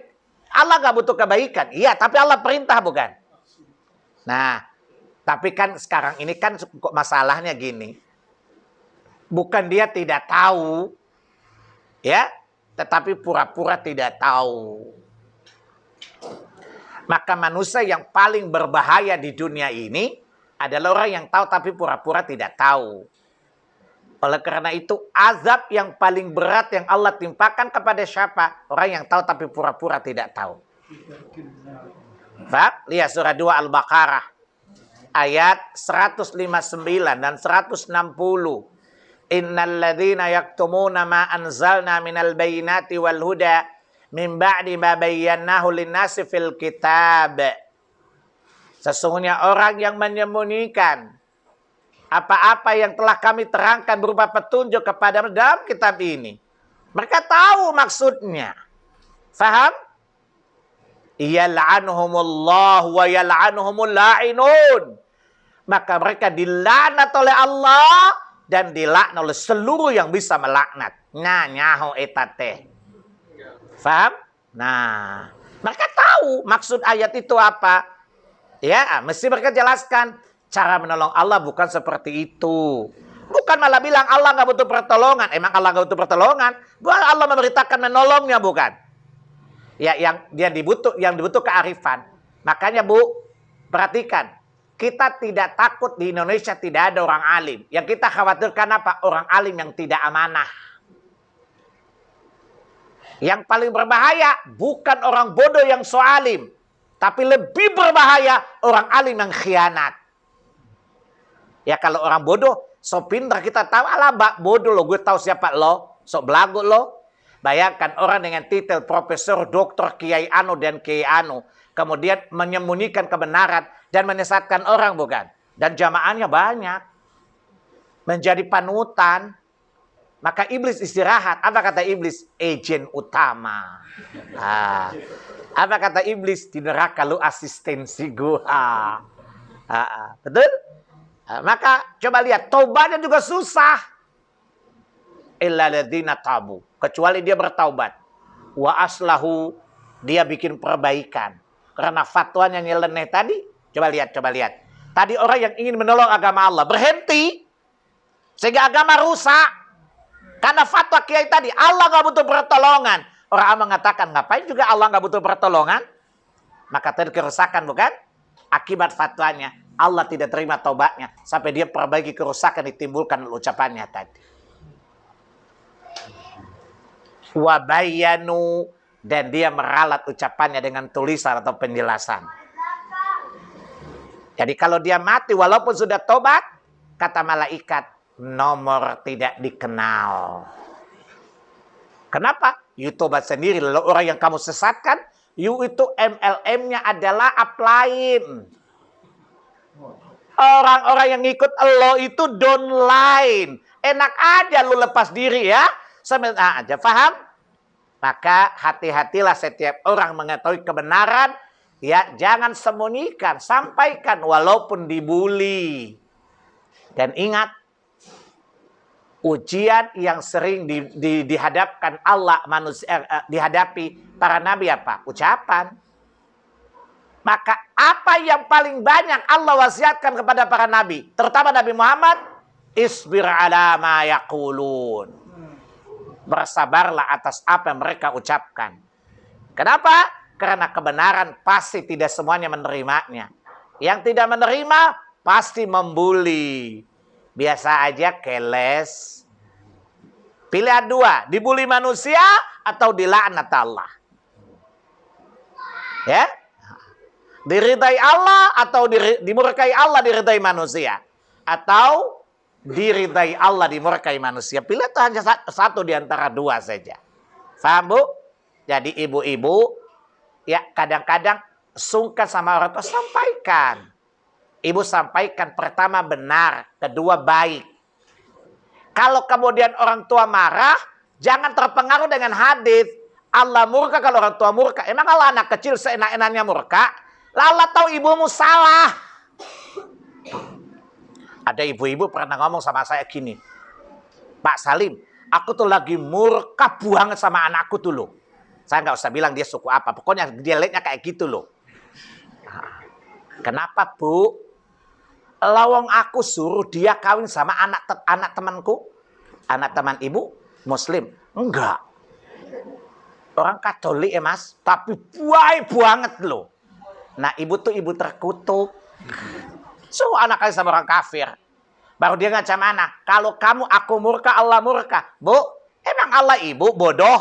Speaker 1: Allah gak butuh kebaikan. Iya, tapi Allah perintah bukan? Nah, tapi kan sekarang ini kan kok masalahnya gini. Bukan dia tidak tahu, ya, tetapi pura-pura tidak tahu. Maka manusia yang paling berbahaya di dunia ini adalah orang yang tahu tapi pura-pura tidak tahu. Oleh karena itu azab yang paling berat yang Allah timpakan kepada siapa? Orang yang tahu tapi pura-pura tidak tahu. Faham? Lihat surah 2 Al-Baqarah ayat 159 dan 160. Innal ladzina yaktumuna ma anzalna minal bayyinati wal huda min ba'di ma bayyanahu lin-nasi fil kitab. Sesungguhnya orang yang menyembunyikan apa-apa yang telah kami terangkan berupa petunjuk kepada dalam kitab ini. Mereka tahu maksudnya. Faham? Yal'anuhumullah wa yal'anuhumul la'inun. Maka mereka dilaknat oleh Allah dan dilaknat oleh seluruh yang bisa melaknat. Nah, nyaho etate. Faham? Nah, mereka tahu maksud ayat itu apa. Ya, mesti mereka jelaskan. Cara menolong Allah bukan seperti itu. Bukan malah bilang Allah nggak butuh pertolongan. Emang Allah nggak butuh pertolongan? Bukan Allah memerintahkan menolongnya, bukan? Ya, yang dibutuh kearifan. Makanya Bu, perhatikan. Kita tidak takut di Indonesia tidak ada orang alim. Yang kita khawatirkan apa? Orang alim yang tidak amanah. Yang paling berbahaya bukan orang bodoh yang so alim. Tapi lebih berbahaya orang alim yang khianat. Ya kalau orang bodoh, so pintar kita tahu. Alah bodoh lo, gue tahu siapa lo. So belagu lo. Bayangkan orang dengan titel profesor, doktor, kiai anu dan kiai anu. Kemudian menyembunyikan kebenaran dan menyesatkan orang bukan. Dan jamaahnya banyak. Menjadi panutan. Maka iblis istirahat. Apa kata iblis? Agen utama. Apa kata iblis? Di neraka lu asistensi gua. Betul? Maka coba lihat. Taubatnya juga susah. Illa ladzina tabu. Kecuali dia bertaubat. Wa aslahu. Dia bikin perbaikan. Karena fatwanya nyeleneh tadi. Coba lihat. Tadi orang yang ingin menolong agama Allah. Berhenti. Sehingga agama rusak. Karena fatwa kiai tadi, Allah nggak butuh pertolongan. Orang mengatakan, ngapain juga Allah nggak butuh pertolongan? Maka tadi kerusakan bukan? Akibat fatwanya, Allah tidak terima taubatnya. Sampai dia perbaiki kerusakan ditimbulkan ucapannya tadi. Wabayanu. Dan dia meralat ucapannya dengan tulisan atau penjelasan. Jadi kalau dia mati walaupun sudah tobat, kata malaikat, nomor tidak dikenal. Kenapa? You tobat sendiri. Lalu orang yang kamu sesatkan, you itu MLM-nya adalah upline. Orang-orang yang ngikut lo itu downline. Enak aja lu lepas diri ya. Sambil aja, paham? Maka hati-hatilah setiap orang mengetahui kebenaran. Ya, jangan sembunyikan. Sampaikan walaupun dibully. Dan ingat, ujian yang sering dihadapkan Allah manusia dihadapi para nabi apa? Ucapan. Maka apa yang paling banyak Allah wasiatkan kepada para nabi, terutama Nabi Muhammad, isbir ala ma yaqulun. Bersabarlah atas apa yang mereka ucapkan. Kenapa? Karena kebenaran pasti tidak semuanya menerimanya. Yang tidak menerima pasti membuli. Biasa aja keles. Pilihan dua. Dibully manusia atau dilaknat Allah. Ya. Diridai Allah atau dimurkai Allah diridai manusia. Atau diridai Allah dimurkai manusia. Pilih itu hanya satu di antara dua saja. Faham Bu? Jadi ibu-ibu ya kadang-kadang sungkan sama orang tua, sampaikan. Ibu sampaikan pertama benar, kedua baik. Kalau kemudian orang tua marah, jangan terpengaruh dengan hadis. Allah murka kalau orang tua murka. Emang Allah anak kecil seenak-enaknya murka? Allah tahu ibumu salah. Ada ibu-ibu pernah ngomong sama saya gini, Pak Salim, aku tuh lagi murka banget sama anakku tuh loh. Saya nggak usah bilang dia suku apa, pokoknya dia lihatnya kayak gitu loh. Kenapa Bu? Lawang aku suruh dia kawin sama anak temanku, anak teman ibu Muslim. Enggak. Orang Katolik ya Mas, tapi baik banget loh. Nah ibu tuh ibu terkutuk. So anak kali sama orang kafir. Baru dia ngancam anak, kalau kamu aku murka, Allah murka. Bu, emang Allah ibu bodoh?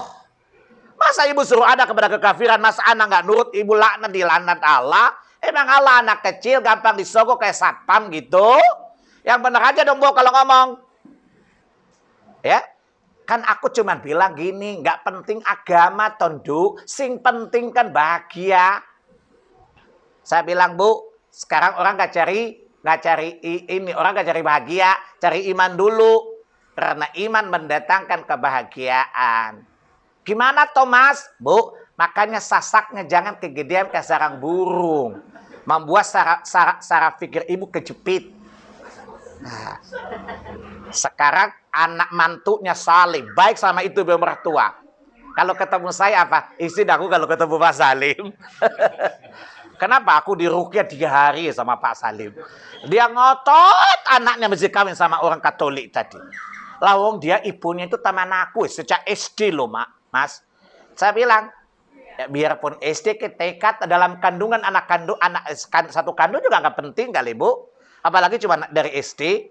Speaker 1: Masa ibu suruh ada kepada kekafiran, masa anak nggak nurut, ibu laknat dilaknat Allah? Emang Allah anak kecil gampang disogok kayak satpam gitu? Yang bener aja dong Bu kalau ngomong. Ya, kan aku cuma bilang gini, nggak penting agama tondu, sing penting kan bahagia. Saya bilang Bu, sekarang orang nggak cari ini, orang nggak cari bahagia, cari iman dulu. Karena iman mendatangkan kebahagiaan. Gimana Thomas? Bu, makanya sasaknya jangan kegedean kayak sarang burung. Membuat saraf pikir ibu kejepit. Nah, sekarang anak mantunya saleh, baik sama itu ibu mertua. Kalau ketemu saya apa? Istri aku kalau ketemu Pak Salim. Kenapa aku diruqyah 3 hari sama Pak Salim? Dia ngotot anaknya mesti kawin sama orang Katolik tadi. Lawang dia ibunya itu teman aku sejak SD loh, Mas. Saya bilang, ya, biarpun SD ke TK dalam kandungan satu kandung juga nggak penting kali Bu. Apalagi cuma dari SD.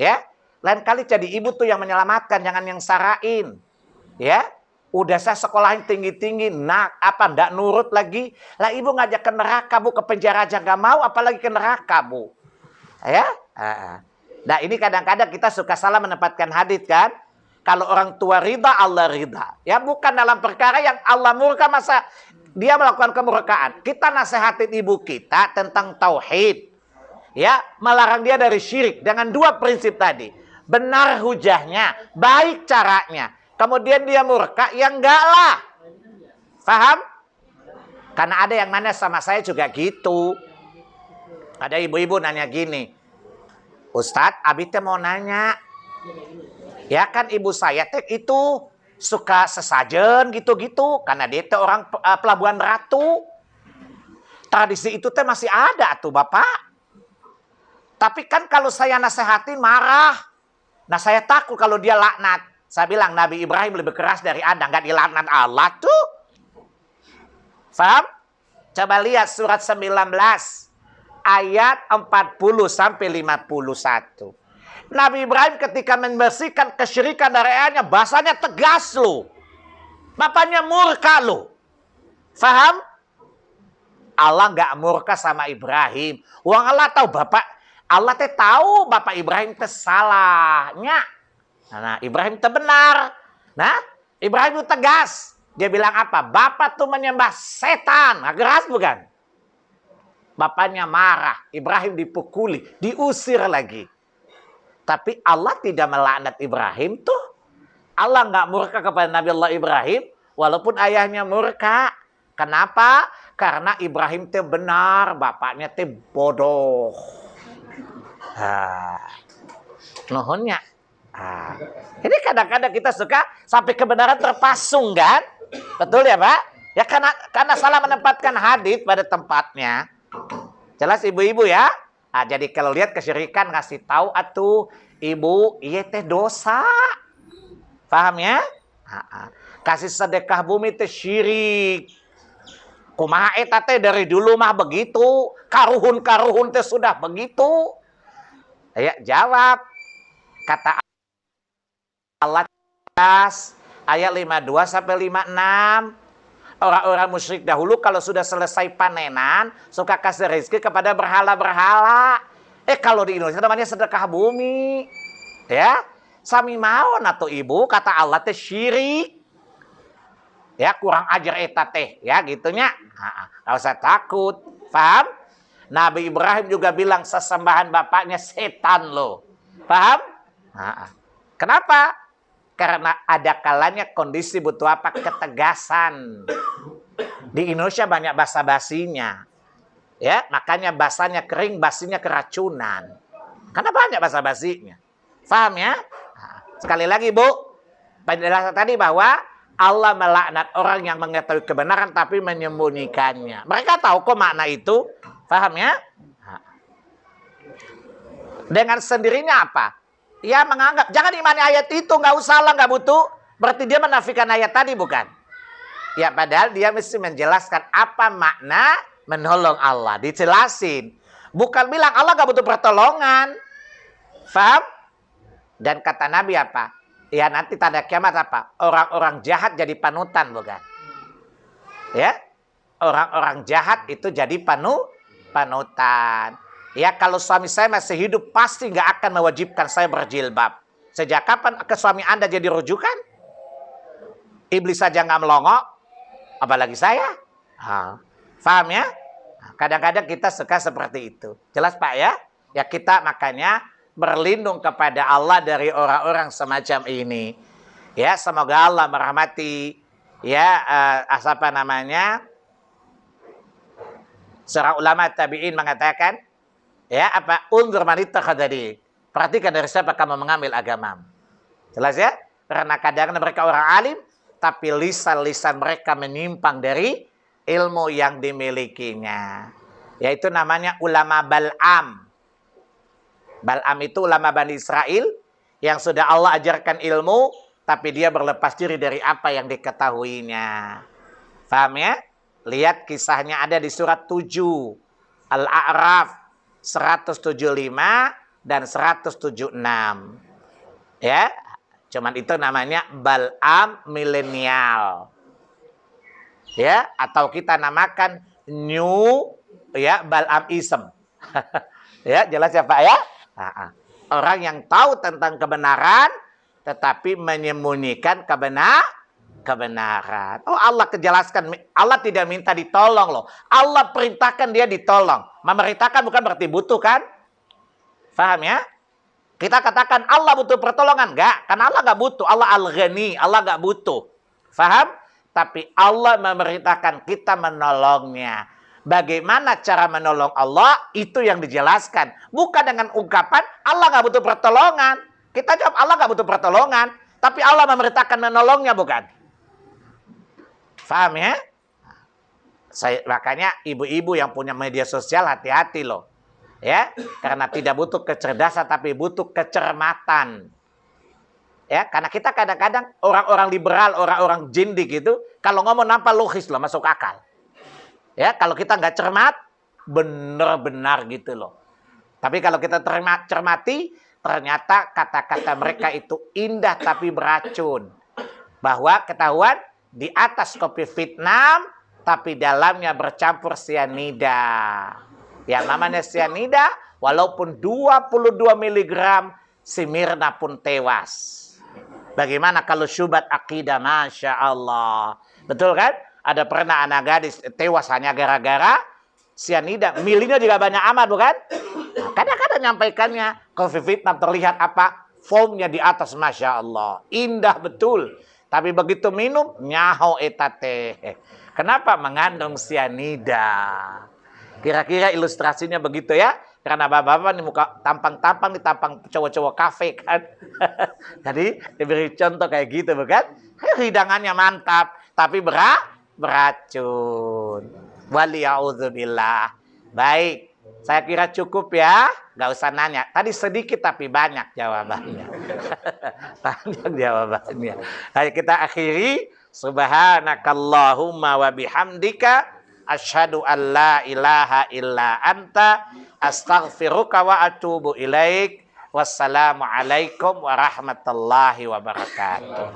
Speaker 1: Ya, lain kali jadi ibu tuh yang menyelamatkan, jangan yang sarain. Ya. Udah saya sekolahin tinggi-tinggi, ndak nurut lagi. Lah ibu ngajak ke neraka Bu, ke penjara aja nggak mau, apalagi ke neraka Bu. Ya, nah ini kadang-kadang kita suka salah menempatkan hadits kan. Kalau orang tua ridha, Allah ridha. Ya bukan dalam perkara yang Allah murka masa dia melakukan kemurkaan. Kita nasihatin ibu kita tentang tauhid. Ya, melarang dia dari syirik dengan 2 prinsip tadi. Benar hujahnya, baik caranya. Kemudian dia murka, ya enggak lah. Paham? Karena ada yang nanya sama saya juga gitu. Ada ibu-ibu nanya gini. Ustadz, Abi teh mau nanya. Ya kan ibu saya teh itu suka sesajen gitu-gitu. Karena dia teh orang Pelabuhan Ratu. Tradisi itu teh masih ada tuh Bapak. Tapi kan kalau saya nasehatin marah. Nah saya takut kalau dia laknat. Saya bilang Nabi Ibrahim lebih keras dari Anda. Nggak dilaknat Allah tuh. Paham? Coba lihat surat 19. Ayat 40 sampai 51. Nabi Ibrahim ketika membersihkan kesyirikan dari ayahnya. Bahasanya tegas loh. Bapaknya murka loh. Paham? Allah nggak murka sama Ibrahim. Uang Allah tahu Bapak. Allah teh tahu Bapak Ibrahim teh salahnya. Nah, Ibrahim itu benar. Nah, Ibrahim itu tegas. Dia bilang apa? Bapak tuh menyembah setan. Nah, keras bukan? Bapaknya marah. Ibrahim dipukuli. Diusir lagi. Tapi Allah tidak melaknat Ibrahim tuh. Allah nggak murka kepada Nabi Allah Ibrahim. Walaupun ayahnya murka. Kenapa? Karena Ibrahim itu benar. Bapaknya itu bodoh. Nuhunnya. Ini kadang-kadang kita suka sampai kebenaran terpasung kan? Betul ya Pak? Ya karena salah menempatkan hadits pada tempatnya. Jelas ibu-ibu ya? Nah, jadi kalau lihat kesyirikan ngasih tahu atuh ibu, iya teh dosa. Paham ya? Kasih sedekah bumi teh syirik. Kumaha eta teh dari dulu mah begitu. Karuhun teh sudah begitu. Ya jawab. Kata Allah ayat 52 sampai 56. Orang-orang musyrik dahulu kalau sudah selesai panenan suka kasih rezeki kepada berhala-berhala. Kalau di Indonesia namanya sedekah bumi. Ya, sami maon atau ibu kata Allah teh syirik. Ya, kurang ajar eta teh, ya gitunya. Enggak usah takut. Paham? Nabi Ibrahim juga bilang sesembahan bapaknya setan loh. Paham? Kenapa? Karena ada kalanya kondisi butuh apa? Ketegasan. Di Indonesia banyak basa-basinya. Ya, makanya basanya kering, basinya keracunan. Karena banyak basa-basinya. Faham ya? Nah, sekali lagi Bu, penjelasan tadi bahwa Allah melaknat orang yang mengetahui kebenaran tapi menyembunyikannya. Mereka tahu kok makna itu. Faham ya? Nah. Dengan sendirinya apa? Ya menganggap, jangan imani ayat itu, nggak usah lah, nggak butuh. Berarti dia menafikan ayat tadi bukan? Ya padahal dia mesti menjelaskan apa makna menolong Allah. Dijelasin. Bukan bilang Allah nggak butuh pertolongan. Faham? Dan kata Nabi apa? Ya nanti tanda kiamat apa? Orang-orang jahat jadi panutan bukan? Ya, orang-orang jahat itu jadi panutan. Ya kalau suami saya masih hidup pasti nggak akan mewajibkan saya berjilbab. Sejak kapan ke suami Anda jadi rujukan? Iblis saja nggak melongok, apalagi saya. Paham ya? Kadang-kadang kita suka seperti itu. Jelas Pak ya? Ya kita makanya berlindung kepada Allah dari orang-orang semacam ini. Ya semoga Allah merahmati. Ya apa namanya? Seorang ulama tabi'in mengatakan, ya apa? Unzur man ittakhadha. Perhatikan dari siapa kamu mengambil agama. Jelas ya? Karena kadang mereka orang alim, tapi lisan-lisan mereka menyimpang dari ilmu yang dimilikinya. Yaitu namanya ulama Bal'am. Bal'am itu ulama Bani Israel yang sudah Allah ajarkan ilmu, tapi dia berlepas diri dari apa yang diketahuinya. Paham ya? Lihat kisahnya ada di surat 7. Al-A'raf 175 dan 176. Ya, cuman itu namanya Bal'am milenial. Ya, atau kita namakan new ya Bal'amism. Ya, jelas ya Pak ya? Orang yang tahu tentang kebenaran tetapi menyembunyikan kebenaran. Oh, Allah kejelaskan, Allah tidak minta ditolong loh. Allah perintahkan dia ditolong. Memerintahkan bukan berarti butuh kan? Paham ya? Kita katakan Allah butuh pertolongan. Enggak, karena Allah enggak butuh. Allah Al-Ghani, Allah enggak butuh. Paham? Tapi Allah memerintahkan kita menolongnya. Bagaimana cara menolong Allah? Itu yang dijelaskan. Bukan dengan ungkapan Allah enggak butuh pertolongan. Kita jawab Allah enggak butuh pertolongan. Tapi Allah memerintahkan menolongnya bukan? Paham ya? Makanya ibu-ibu yang punya media sosial hati-hati loh. Ya, karena tidak butuh kecerdasan tapi butuh kecermatan. Ya, karena kita kadang-kadang orang-orang liberal, orang-orang jindik itu kalau ngomong nampak logis loh, masuk akal. Ya, kalau kita nggak cermat, benar-benar gitu loh. Tapi kalau kita cermati, ternyata kata-kata mereka itu indah tapi beracun. Bahwa ketahuan di atas kopi Vietnam, tapi dalamnya bercampur sianida. Yang namanya sianida, walaupun 22 mg, si Mirna pun tewas. Bagaimana kalau syubhat akidah? Masya Allah. Betul kan? Ada pernah anak gadis tewas hanya gara-gara sianida. Milinya juga banyak amat bukan? Nah, kadang-kadang nyampaikannya, kopi Vietnam terlihat apa? Foamnya di atas, Masya Allah. Indah betul. Tapi begitu minum, nyaho etate. Kenapa? Mengandung sianida. Kira-kira ilustrasinya begitu ya. Karena bapak-bapak nih muka tampang-tampang nih, tampang cowok-cowok kafe kan. Jadi diberi contoh kayak gitu bukan? Hidangannya mantap, tapi beracun. Waliya'udzubillah. Baik, saya kira cukup ya. Gak usah nanya. Tadi sedikit tapi banyak jawabannya. Banyak jawabannya. Ayo kita akhiri. Subhanakallahumma wa bihamdika. Asyhadu an la ilaha illa anta. Astaghfiruka wa atubu ilaik. Wassalamualaikum warahmatullahi wabarakatuh.